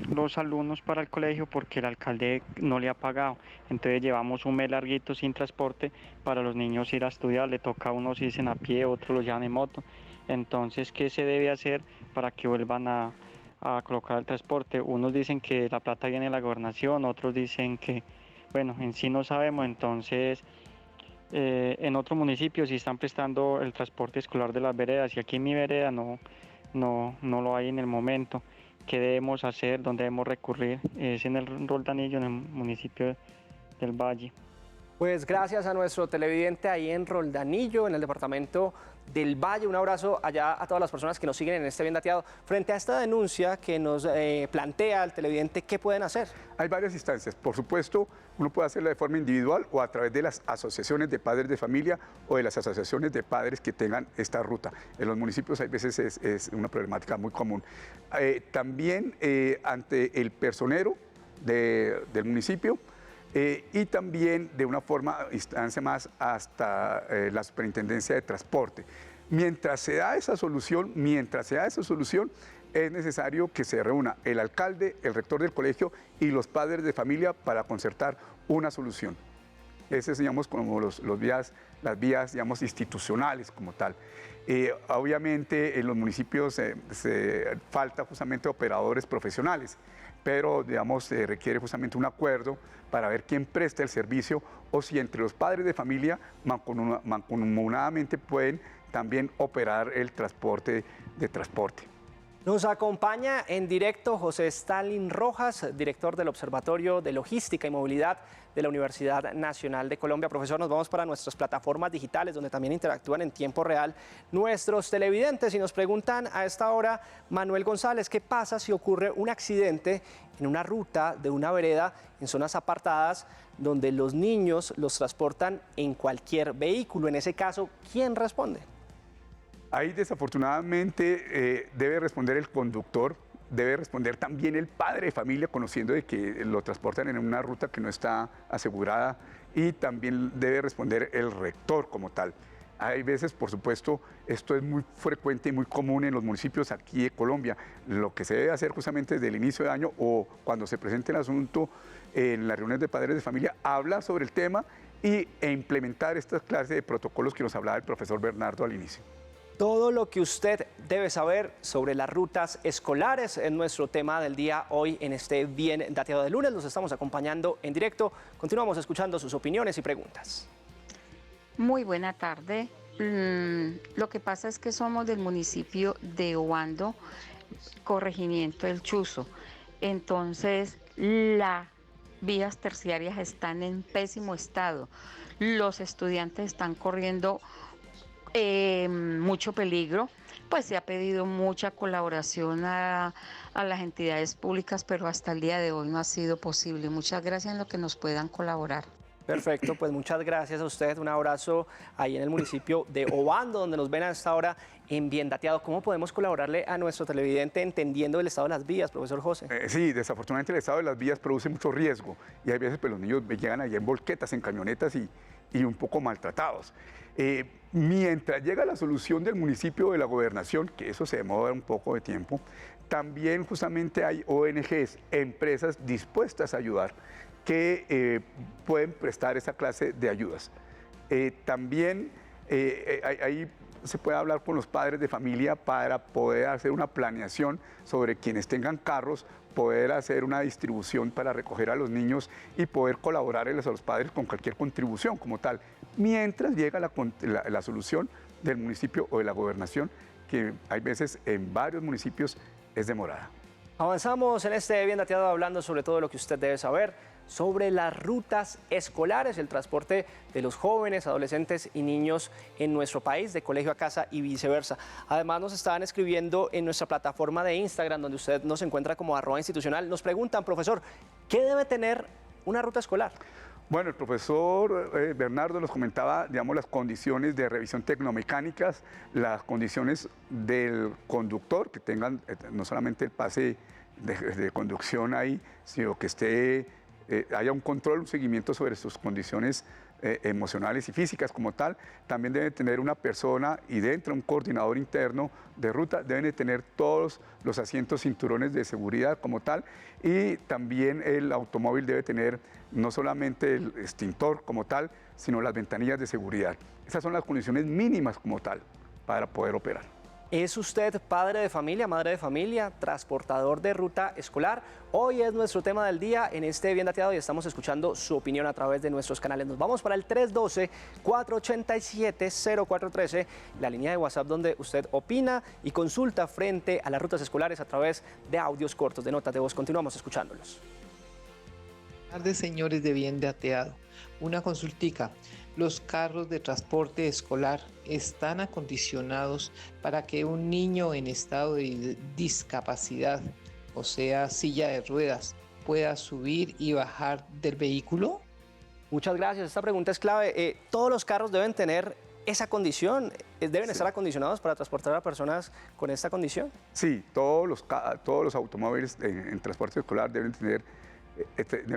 los alumnos para el colegio porque el alcalde no le ha pagado. Entonces llevamos un mes larguito sin transporte para los niños ir a estudiar. Le toca a unos irse a pie, otros los llevan en moto. Entonces, ¿qué se debe hacer para que vuelvan a colocar el transporte? Unos dicen que la plata viene de la gobernación, otros dicen que, bueno, en sí no sabemos. Entonces, en otros municipios sí están prestando el transporte escolar de las veredas y aquí en mi vereda no lo hay en el momento. ¿Qué debemos hacer? ¿Dónde debemos recurrir? Es en el Roldanillo, en el municipio del Valle. Pues gracias a nuestro televidente ahí en Roldanillo, en el departamento del Valle. Un abrazo allá a todas las personas que nos siguen en este Bien Dateado. Frente a esta denuncia que nos plantea el televidente, ¿qué pueden hacer? Hay varias instancias. Por supuesto, uno puede hacerlo de forma individual o a través de las asociaciones de padres de familia o de las asociaciones de padres que tengan esta ruta. En los municipios hay veces es una problemática muy común. También ante el personero del municipio, y también de una instancia más hasta la Superintendencia de Transporte. Mientras se da esa solución, es necesario que se reúna el alcalde, el rector del colegio y los padres de familia para concertar una solución. Ese seríamos como las vías, digamos, institucionales como tal. Obviamente en los municipios se falta justamente operadores profesionales, pero digamos se requiere justamente un acuerdo para ver quién presta el servicio o si entre los padres de familia mancomunadamente pueden también operar el transporte de transporte. Nos acompaña en directo José Stalin Rojas, director del Observatorio de Logística y Movilidad de la Universidad Nacional de Colombia. Profesor, nos vamos para nuestras plataformas digitales donde también interactúan en tiempo real nuestros televidentes y nos preguntan a esta hora, Manuel González, ¿qué pasa si ocurre un accidente en una ruta de una vereda en zonas apartadas donde los niños los transportan en cualquier vehículo? En ese caso, ¿quién responde? Ahí desafortunadamente debe responder el conductor, debe responder también el padre de familia, conociendo de que lo transportan en una ruta que no está asegurada, y también debe responder el rector como tal. Hay veces, por supuesto, esto es muy frecuente y muy común en los municipios aquí de Colombia. Lo que se debe hacer justamente desde el inicio de año o cuando se presente el asunto en las reuniones de padres de familia, hablar sobre el tema e implementar estas clases de protocolos que nos hablaba el profesor Bernardo al inicio. Todo lo que usted debe saber sobre las rutas escolares es nuestro tema del día hoy en este Bien Dateado de lunes. Los estamos acompañando en directo. Continuamos escuchando sus opiniones y preguntas. Muy buena tarde. Lo que pasa es que somos del municipio de Obando, corregimiento del Chuzo. Entonces, las vías terciarias están en pésimo estado. Los estudiantes están corriendo mucho peligro, pues se ha pedido mucha colaboración a las entidades públicas, pero hasta el día de hoy no ha sido posible. Muchas gracias en lo que nos puedan colaborar. Perfecto, pues muchas gracias a usted. Un abrazo ahí en el municipio de Obando, donde nos ven a esta hora en Bien Dateado. ¿Cómo podemos colaborarle a nuestro televidente entendiendo el estado de las vías, profesor José? Sí, desafortunadamente el estado de las vías produce mucho riesgo y hay veces pues, los niños llegan allá en volquetas, en camionetas y un poco maltratados. Mientras llega la solución del municipio o de la gobernación, que eso se demora un poco de tiempo, también justamente hay ONGs, empresas dispuestas a ayudar, que pueden prestar esa clase de ayudas. También ahí se puede hablar con los padres de familia para poder hacer una planeación sobre quienes tengan carros, poder hacer una distribución para recoger a los niños y poder colaborarles a los padres con cualquier contribución como tal, mientras llega la solución del municipio o de la gobernación, que hay veces en varios municipios es demorada. Avanzamos en este Bien Dateado hablando sobre todo lo que usted debe saber sobre las rutas escolares, el transporte de los jóvenes, adolescentes y niños en nuestro país, de colegio a casa y viceversa. Además nos estaban escribiendo en nuestra plataforma de Instagram, donde usted nos encuentra como @institucional. Nos preguntan, profesor, ¿qué debe tener una ruta escolar? Bueno, el profesor Bernardo nos comentaba, digamos, las condiciones de revisión tecnomecánicas, las condiciones del conductor, que tengan no solamente el pase de conducción ahí, sino que esté haya un control, un seguimiento sobre sus condiciones emocionales y físicas como tal. También debe tener una persona y dentro un coordinador interno de ruta, deben de tener todos los asientos, cinturones de seguridad como tal, y también el automóvil debe tener no solamente el extintor como tal, sino las ventanillas de seguridad. Esas son las condiciones mínimas como tal para poder operar. ¿Es usted padre de familia, madre de familia, transportador de ruta escolar? Hoy es nuestro tema del día en este Bien Dateado y estamos escuchando su opinión a través de nuestros canales. Nos vamos para el 312-487-0413, la línea de WhatsApp donde usted opina y consulta frente a las rutas escolares a través de audios cortos, de notas de voz. Continuamos escuchándolos. Buenas tardes, señores de Bien Dateado. Una consultica. ¿Los carros de transporte escolar están acondicionados para que un niño en estado de discapacidad, o sea, silla de ruedas, pueda subir y bajar del vehículo? Muchas gracias. Esta pregunta es clave. ¿Todos los carros deben tener esa condición? ¿Deben estar acondicionados para transportar a personas con esta condición? Sí, todos los automóviles en transporte escolar deben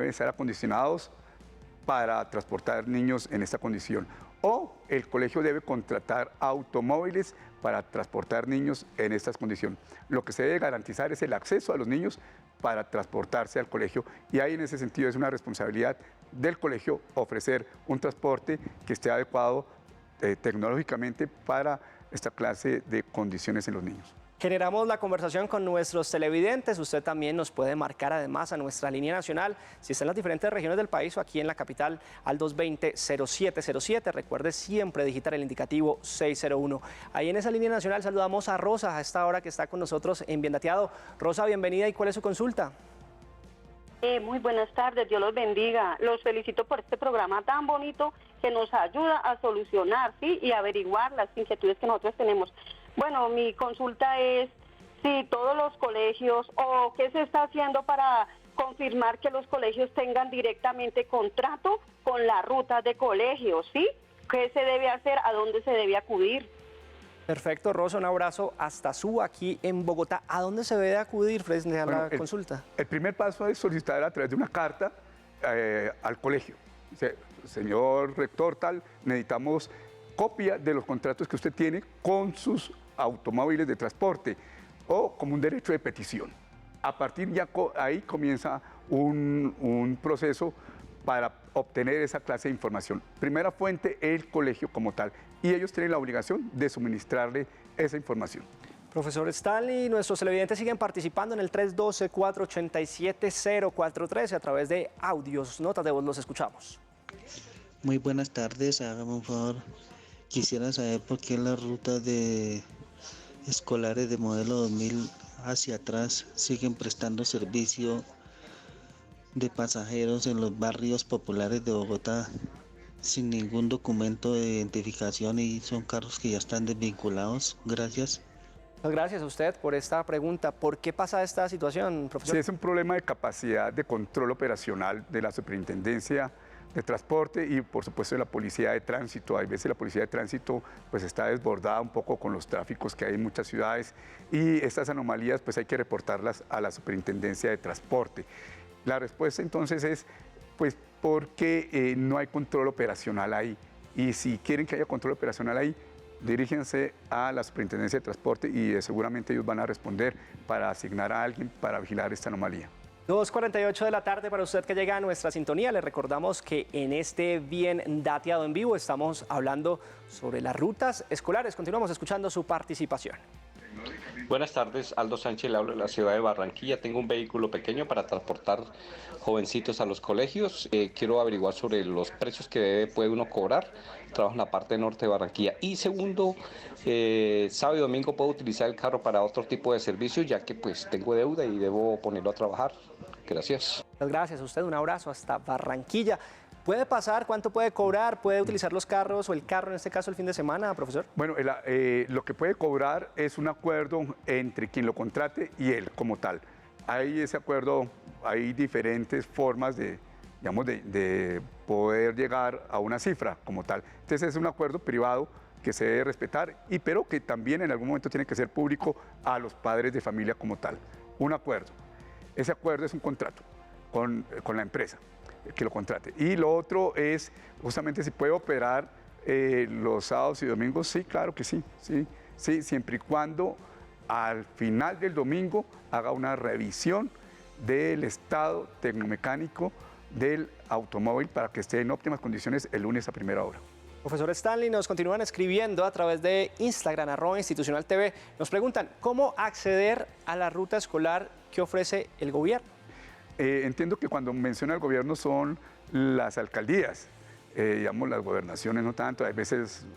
estar acondicionados para transportar niños en esta condición. O el colegio debe contratar automóviles para transportar niños en estas condiciones. Lo que se debe garantizar es el acceso a los niños para transportarse al colegio, y ahí en ese sentido es una responsabilidad del colegio ofrecer un transporte que esté adecuado tecnológicamente para esta clase de condiciones en los niños. Generamos la conversación con nuestros televidentes. Usted también nos puede marcar además a nuestra línea nacional, si está en las diferentes regiones del país o aquí en la capital, al 220-0707. Recuerde siempre digitar el indicativo 601. Ahí en esa línea nacional saludamos a Rosa a esta hora que está con nosotros en Bien Dateado. Rosa, bienvenida. ¿Y cuál es su consulta? Muy buenas tardes, Dios los bendiga. Los felicito por este programa tan bonito que nos ayuda a solucionar, ¿sí? Y averiguar las inquietudes que nosotros tenemos. Bueno, mi consulta es si todos los colegios o qué se está haciendo para confirmar que los colegios tengan directamente contrato con la ruta de colegios, ¿sí? ¿Qué se debe hacer? ¿A dónde se debe acudir? Perfecto, Rosa, un abrazo hasta Suba, aquí en Bogotá. ¿A dónde se debe acudir frente a la consulta? El primer paso es solicitar a través de una carta al colegio. Señor rector, necesitamos copia de los contratos que usted tiene con sus automóviles de transporte, o como un derecho de petición. A partir de ahí comienza un proceso para obtener esa clase de información. Primera fuente, el colegio como tal, y ellos tienen la obligación de suministrarle esa información. Profesor Stanley, nuestros televidentes siguen participando en el 312-487-0413 a través de audios, notas de voz, los escuchamos. Muy buenas tardes, hágame un favor. Quisiera saber por qué las rutas de escolares de modelo 2000 hacia atrás siguen prestando servicio de pasajeros en los barrios populares de Bogotá sin ningún documento de identificación, y son carros que ya están desvinculados. Gracias. Muchas gracias a usted por esta pregunta. ¿Por qué pasa esta situación, profesor? Sí, es un problema de capacidad de control operacional de la Superintendencia de Transporte y por supuesto de la Policía de Tránsito. Hay veces la Policía de Tránsito pues está desbordada un poco con los tráficos que hay en muchas ciudades, y estas anomalías pues hay que reportarlas a la Superintendencia de Transporte. La respuesta entonces es pues porque no hay control operacional ahí, y si quieren que haya control operacional ahí, diríjense a la Superintendencia de Transporte y seguramente ellos van a responder para asignar a alguien para vigilar esta anomalía. 2:48 de la tarde para usted que llega a nuestra sintonía. Le recordamos que en este Bien Dateado en vivo estamos hablando sobre las rutas escolares. Continuamos escuchando su participación. Buenas tardes, Aldo Sánchez, le hablo de la ciudad de Barranquilla. Tengo un vehículo pequeño para transportar jovencitos a los colegios. Quiero averiguar sobre los precios que puede uno cobrar. Trabajo en la parte norte de Barranquilla. Y segundo, sábado y domingo puedo utilizar el carro para otro tipo de servicios, ya que pues tengo deuda y debo ponerlo a trabajar. Gracias. Muchas gracias a usted, un abrazo hasta Barranquilla. ¿Puede pasar? ¿Cuánto puede cobrar? ¿Puede utilizar los carros o el carro en este caso el fin de semana, profesor? Bueno, lo que puede cobrar es un acuerdo entre quien lo contrate y él como tal. Hay ese acuerdo, hay diferentes formas de poder llegar a una cifra como tal. Entonces es un acuerdo privado que se debe respetar, pero que también en algún momento tiene que ser público a los padres de familia como tal. Un acuerdo. Ese acuerdo es un contrato con la empresa. que lo contrate. Y lo otro es justamente si puede operar los sábados y domingos. Sí, claro que sí, siempre y cuando al final del domingo haga una revisión del estado tecnomecánico del automóvil para que esté en óptimas condiciones el lunes a primera hora. Profesor Stanley, nos continúan escribiendo a través de Instagram, @institucionaltv. Nos preguntan, ¿cómo acceder a la ruta escolar que ofrece el gobierno? Entiendo que cuando menciona el gobierno son las alcaldías, digamos las gobernaciones no tanto, hay veces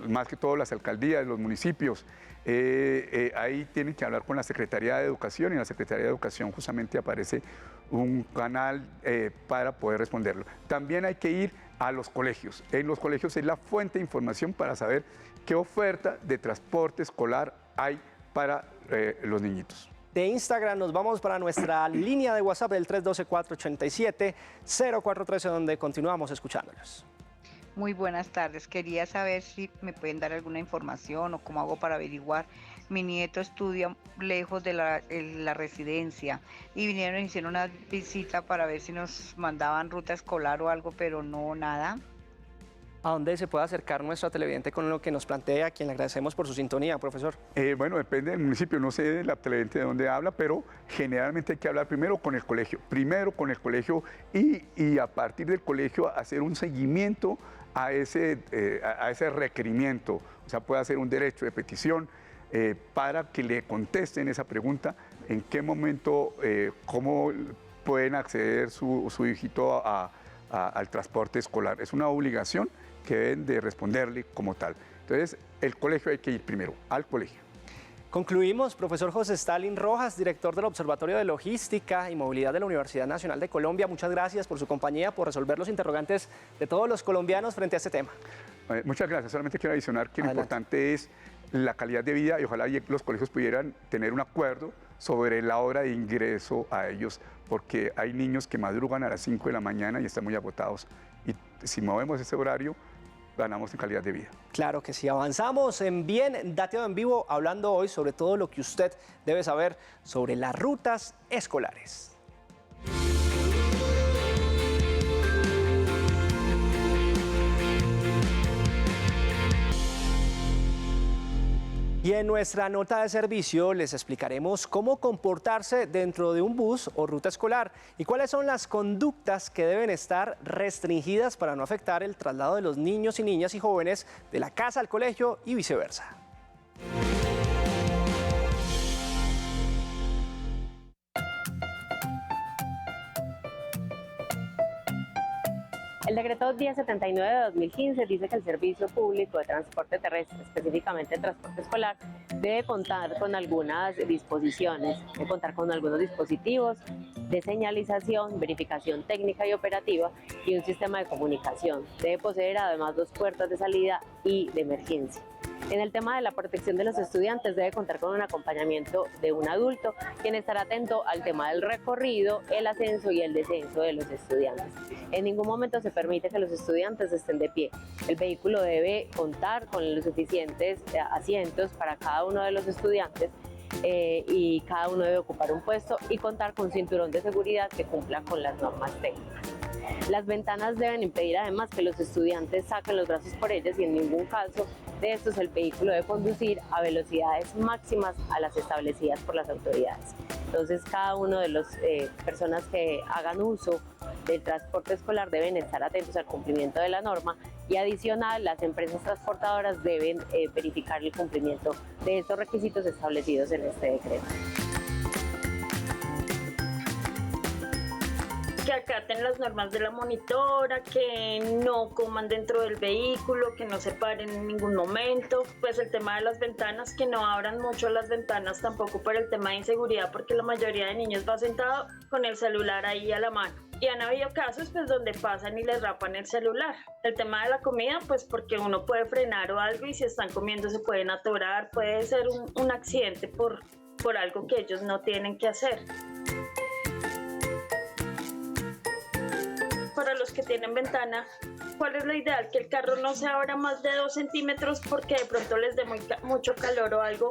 más que todo las alcaldías, los municipios. Ahí tienen que hablar con la Secretaría de Educación y en la Secretaría de Educación justamente aparece un canal para poder responderlo. También hay que ir a los colegios. En los colegios es la fuente de información para saber qué oferta de transporte escolar hay para los niñitos. De Instagram nos vamos para nuestra línea de WhatsApp del 312-487-0413, donde continuamos escuchándolos. Muy buenas tardes. Quería saber si me pueden dar alguna información o cómo hago para averiguar. Mi nieto estudia lejos de la residencia y vinieron y hicieron una visita para ver si nos mandaban ruta escolar o algo, pero no, nada. ¿A dónde se puede acercar nuestra televidente con lo que nos plantea, a quien le agradecemos por su sintonía, profesor? Bueno, depende del municipio, no sé de la televidente de dónde habla, pero generalmente hay que hablar primero con el colegio y a partir del colegio hacer un seguimiento a ese requerimiento, o sea, puede hacer un derecho de petición para que le contesten esa pregunta, en qué momento, cómo pueden acceder su hijito al transporte escolar. Es una obligación que deben de responderle como tal. Entonces, el colegio hay que ir primero, al colegio. Concluimos, profesor José Stalin Rojas, director del Observatorio de Logística y Movilidad de la Universidad Nacional de Colombia. Muchas gracias por su compañía, por resolver los interrogantes de todos los colombianos frente a este tema. Muchas gracias. Solamente quiero adicionar que lo importante es la calidad de vida y ojalá los colegios pudieran tener un acuerdo sobre la hora de ingreso a ellos, porque hay niños que madrugan a las 5 de la mañana y están muy agotados. Y si movemos ese horario, ganamos en calidad de vida. Claro que sí, avanzamos en Bien Dateado en Vivo, hablando hoy sobre todo lo que usted debe saber sobre las rutas escolares. Y en nuestra nota de servicio les explicaremos cómo comportarse dentro de un bus o ruta escolar y cuáles son las conductas que deben estar restringidas para no afectar el traslado de los niños y niñas y jóvenes de la casa al colegio y viceversa. El decreto 1079 de 2015 dice que el servicio público de transporte terrestre, específicamente el transporte escolar, debe contar con algunas disposiciones, debe contar con algunos dispositivos de señalización, verificación técnica y operativa y un sistema de comunicación. Debe poseer además 2 puertas de salida y de emergencia. En el tema de la protección de los estudiantes debe contar con un acompañamiento de un adulto, quien estará atento al tema del recorrido, el ascenso y el descenso de los estudiantes. En ningún momento se permite que los estudiantes estén de pie. El vehículo debe contar con los suficientes asientos para cada uno de los estudiantes y cada uno debe ocupar un puesto y contar con un cinturón de seguridad que cumpla con las normas técnicas. Las ventanas deben impedir además que los estudiantes saquen los brazos por ellas y en ningún caso de estos el vehículo debe conducir a velocidades máximas a las establecidas por las autoridades. Entonces cada uno de las personas que hagan uso del transporte escolar deben estar atentos al cumplimiento de la norma y adicional las empresas transportadoras deben verificar el cumplimiento de estos requisitos establecidos en este decreto. Que acaten las normas de la monitora, que no coman dentro del vehículo, que no se paren en ningún momento. Pues el tema de las ventanas, que no abran mucho las ventanas tampoco por el tema de inseguridad, porque la mayoría de niños va sentado con el celular ahí a la mano. Y han habido casos pues donde pasan y les rapan el celular. El tema de la comida, pues porque uno puede frenar o algo y si están comiendo se pueden atorar, puede ser un accidente por algo que ellos no tienen que hacer. Para los que tienen ventana, ¿cuál es lo ideal? Que el carro no se abra más de 2 centímetros porque de pronto les dé mucho calor o algo.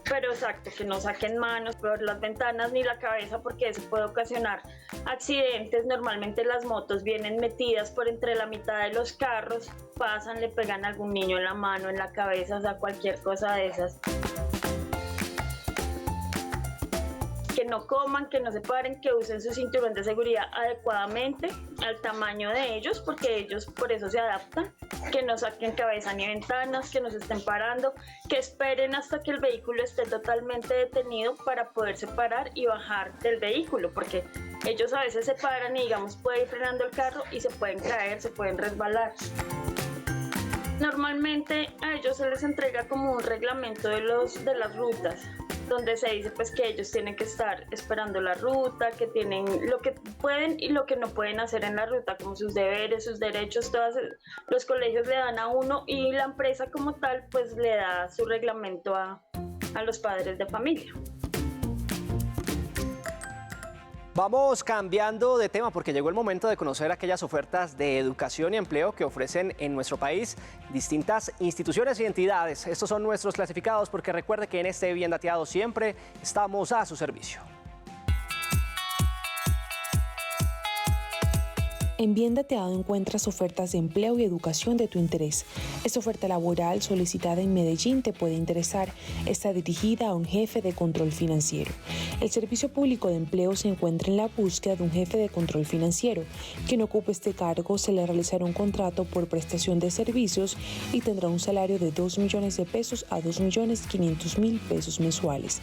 pero exacto, que no saquen manos por las ventanas ni la cabeza porque eso puede ocasionar accidentes. Normalmente las motos vienen metidas por entre la mitad de los carros, pasan, le pegan a algún niño en la mano, en la cabeza, o sea, cualquier cosa de esas. Que no coman, que no se paren, que usen su cinturón de seguridad adecuadamente al tamaño de ellos, porque ellos por eso se adaptan, que no saquen cabeza ni ventanas, que no se estén parando, que esperen hasta que el vehículo esté totalmente detenido para poderse parar y bajar del vehículo, porque ellos a veces se paran y digamos puede ir frenando el carro y se pueden caer, se pueden resbalar. Normalmente a ellos se les entrega como un reglamento de las rutas, donde se dice pues que ellos tienen que estar esperando la ruta, que tienen lo que pueden y lo que no pueden hacer en la ruta, como sus deberes, sus derechos. Todos los colegios le dan a uno y la empresa como tal pues le da su reglamento a los padres de familia. Vamos cambiando de tema porque llegó el momento de conocer aquellas ofertas de educación y empleo que ofrecen en nuestro país distintas instituciones y entidades. Estos son nuestros clasificados porque recuerde que en este Bien Dateado siempre estamos a su servicio. En Bien Dateado encuentras ofertas de empleo y educación de tu interés. Esta oferta laboral solicitada en Medellín te puede interesar. Está dirigida a un jefe de control financiero. El Servicio Público de Empleo se encuentra en la búsqueda de un jefe de control financiero. Quien ocupe este cargo se le realizará un contrato por prestación de servicios y tendrá un salario de 2 millones de pesos a 2.500.000 pesos mensuales.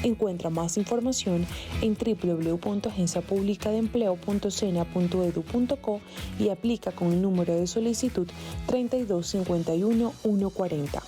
Encuentra más información en www.agenciapublicadeempleo.sena.edu.co y aplica con el número de solicitud 3251-140.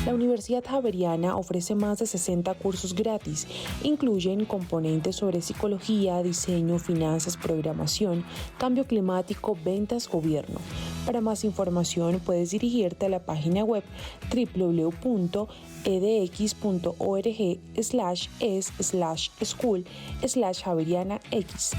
La Universidad Javeriana ofrece más de 60 cursos gratis. Incluyen componentes sobre psicología, diseño, finanzas, programación, cambio climático, ventas, gobierno. Para más información puedes dirigirte a la página web www.edx.org/es/school/javerianax.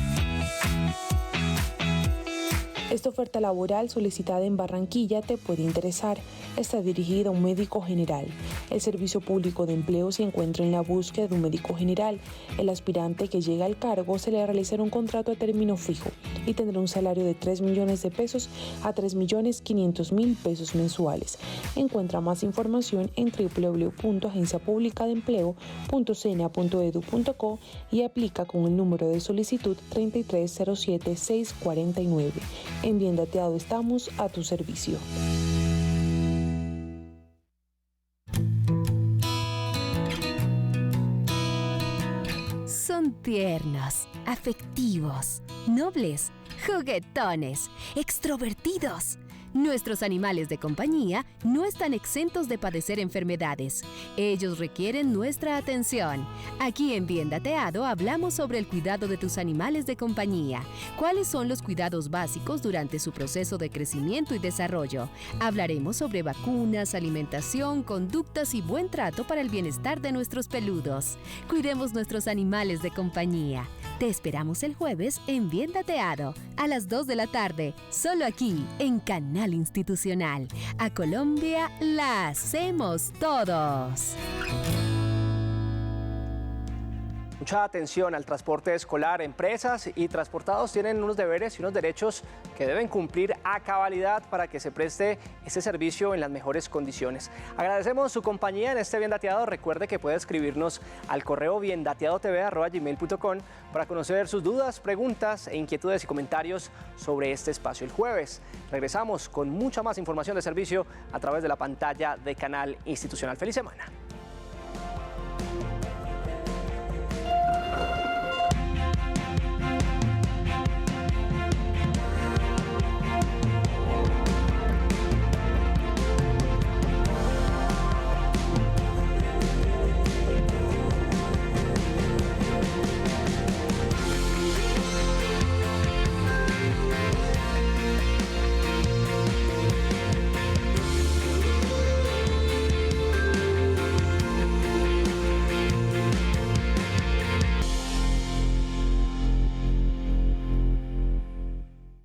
Esta oferta laboral solicitada en Barranquilla te puede interesar. Está dirigida a un médico general. El Servicio Público de Empleo se encuentra en la búsqueda de un médico general. El aspirante que llega al cargo se le realizará un contrato a término fijo y tendrá un salario de 3 millones de pesos a 3.500.000 pesos mensuales. Encuentra más información en www.agenciapublicadeempleo.sena.edu.co y aplica con el número de solicitud 3307-649. En Bien Dateado estamos a tu servicio. Son tiernos, afectivos, nobles, juguetones, extrovertidos. Nuestros animales de compañía no están exentos de padecer enfermedades. Ellos requieren nuestra atención. Aquí en Bien Dateado hablamos sobre el cuidado de tus animales de compañía. ¿Cuáles son los cuidados básicos durante su proceso de crecimiento y desarrollo? Hablaremos sobre vacunas, alimentación, conductas y buen trato para el bienestar de nuestros peludos. Cuidemos nuestros animales de compañía. Te esperamos el jueves en Bien Dateado, a las 2 de la tarde, solo aquí, en Canal Institucional. A Colombia la hacemos todos. Mucha atención al transporte escolar. Empresas y transportados tienen unos deberes y unos derechos que deben cumplir a cabalidad para que se preste este servicio en las mejores condiciones. Agradecemos su compañía en este Bien Dateado. Recuerde que puede escribirnos al correo biendateadotv@gmail.com para conocer sus dudas, preguntas e inquietudes y comentarios sobre este espacio. El jueves regresamos con mucha más información de servicio a través de la pantalla de Canal Institucional. ¡Feliz semana!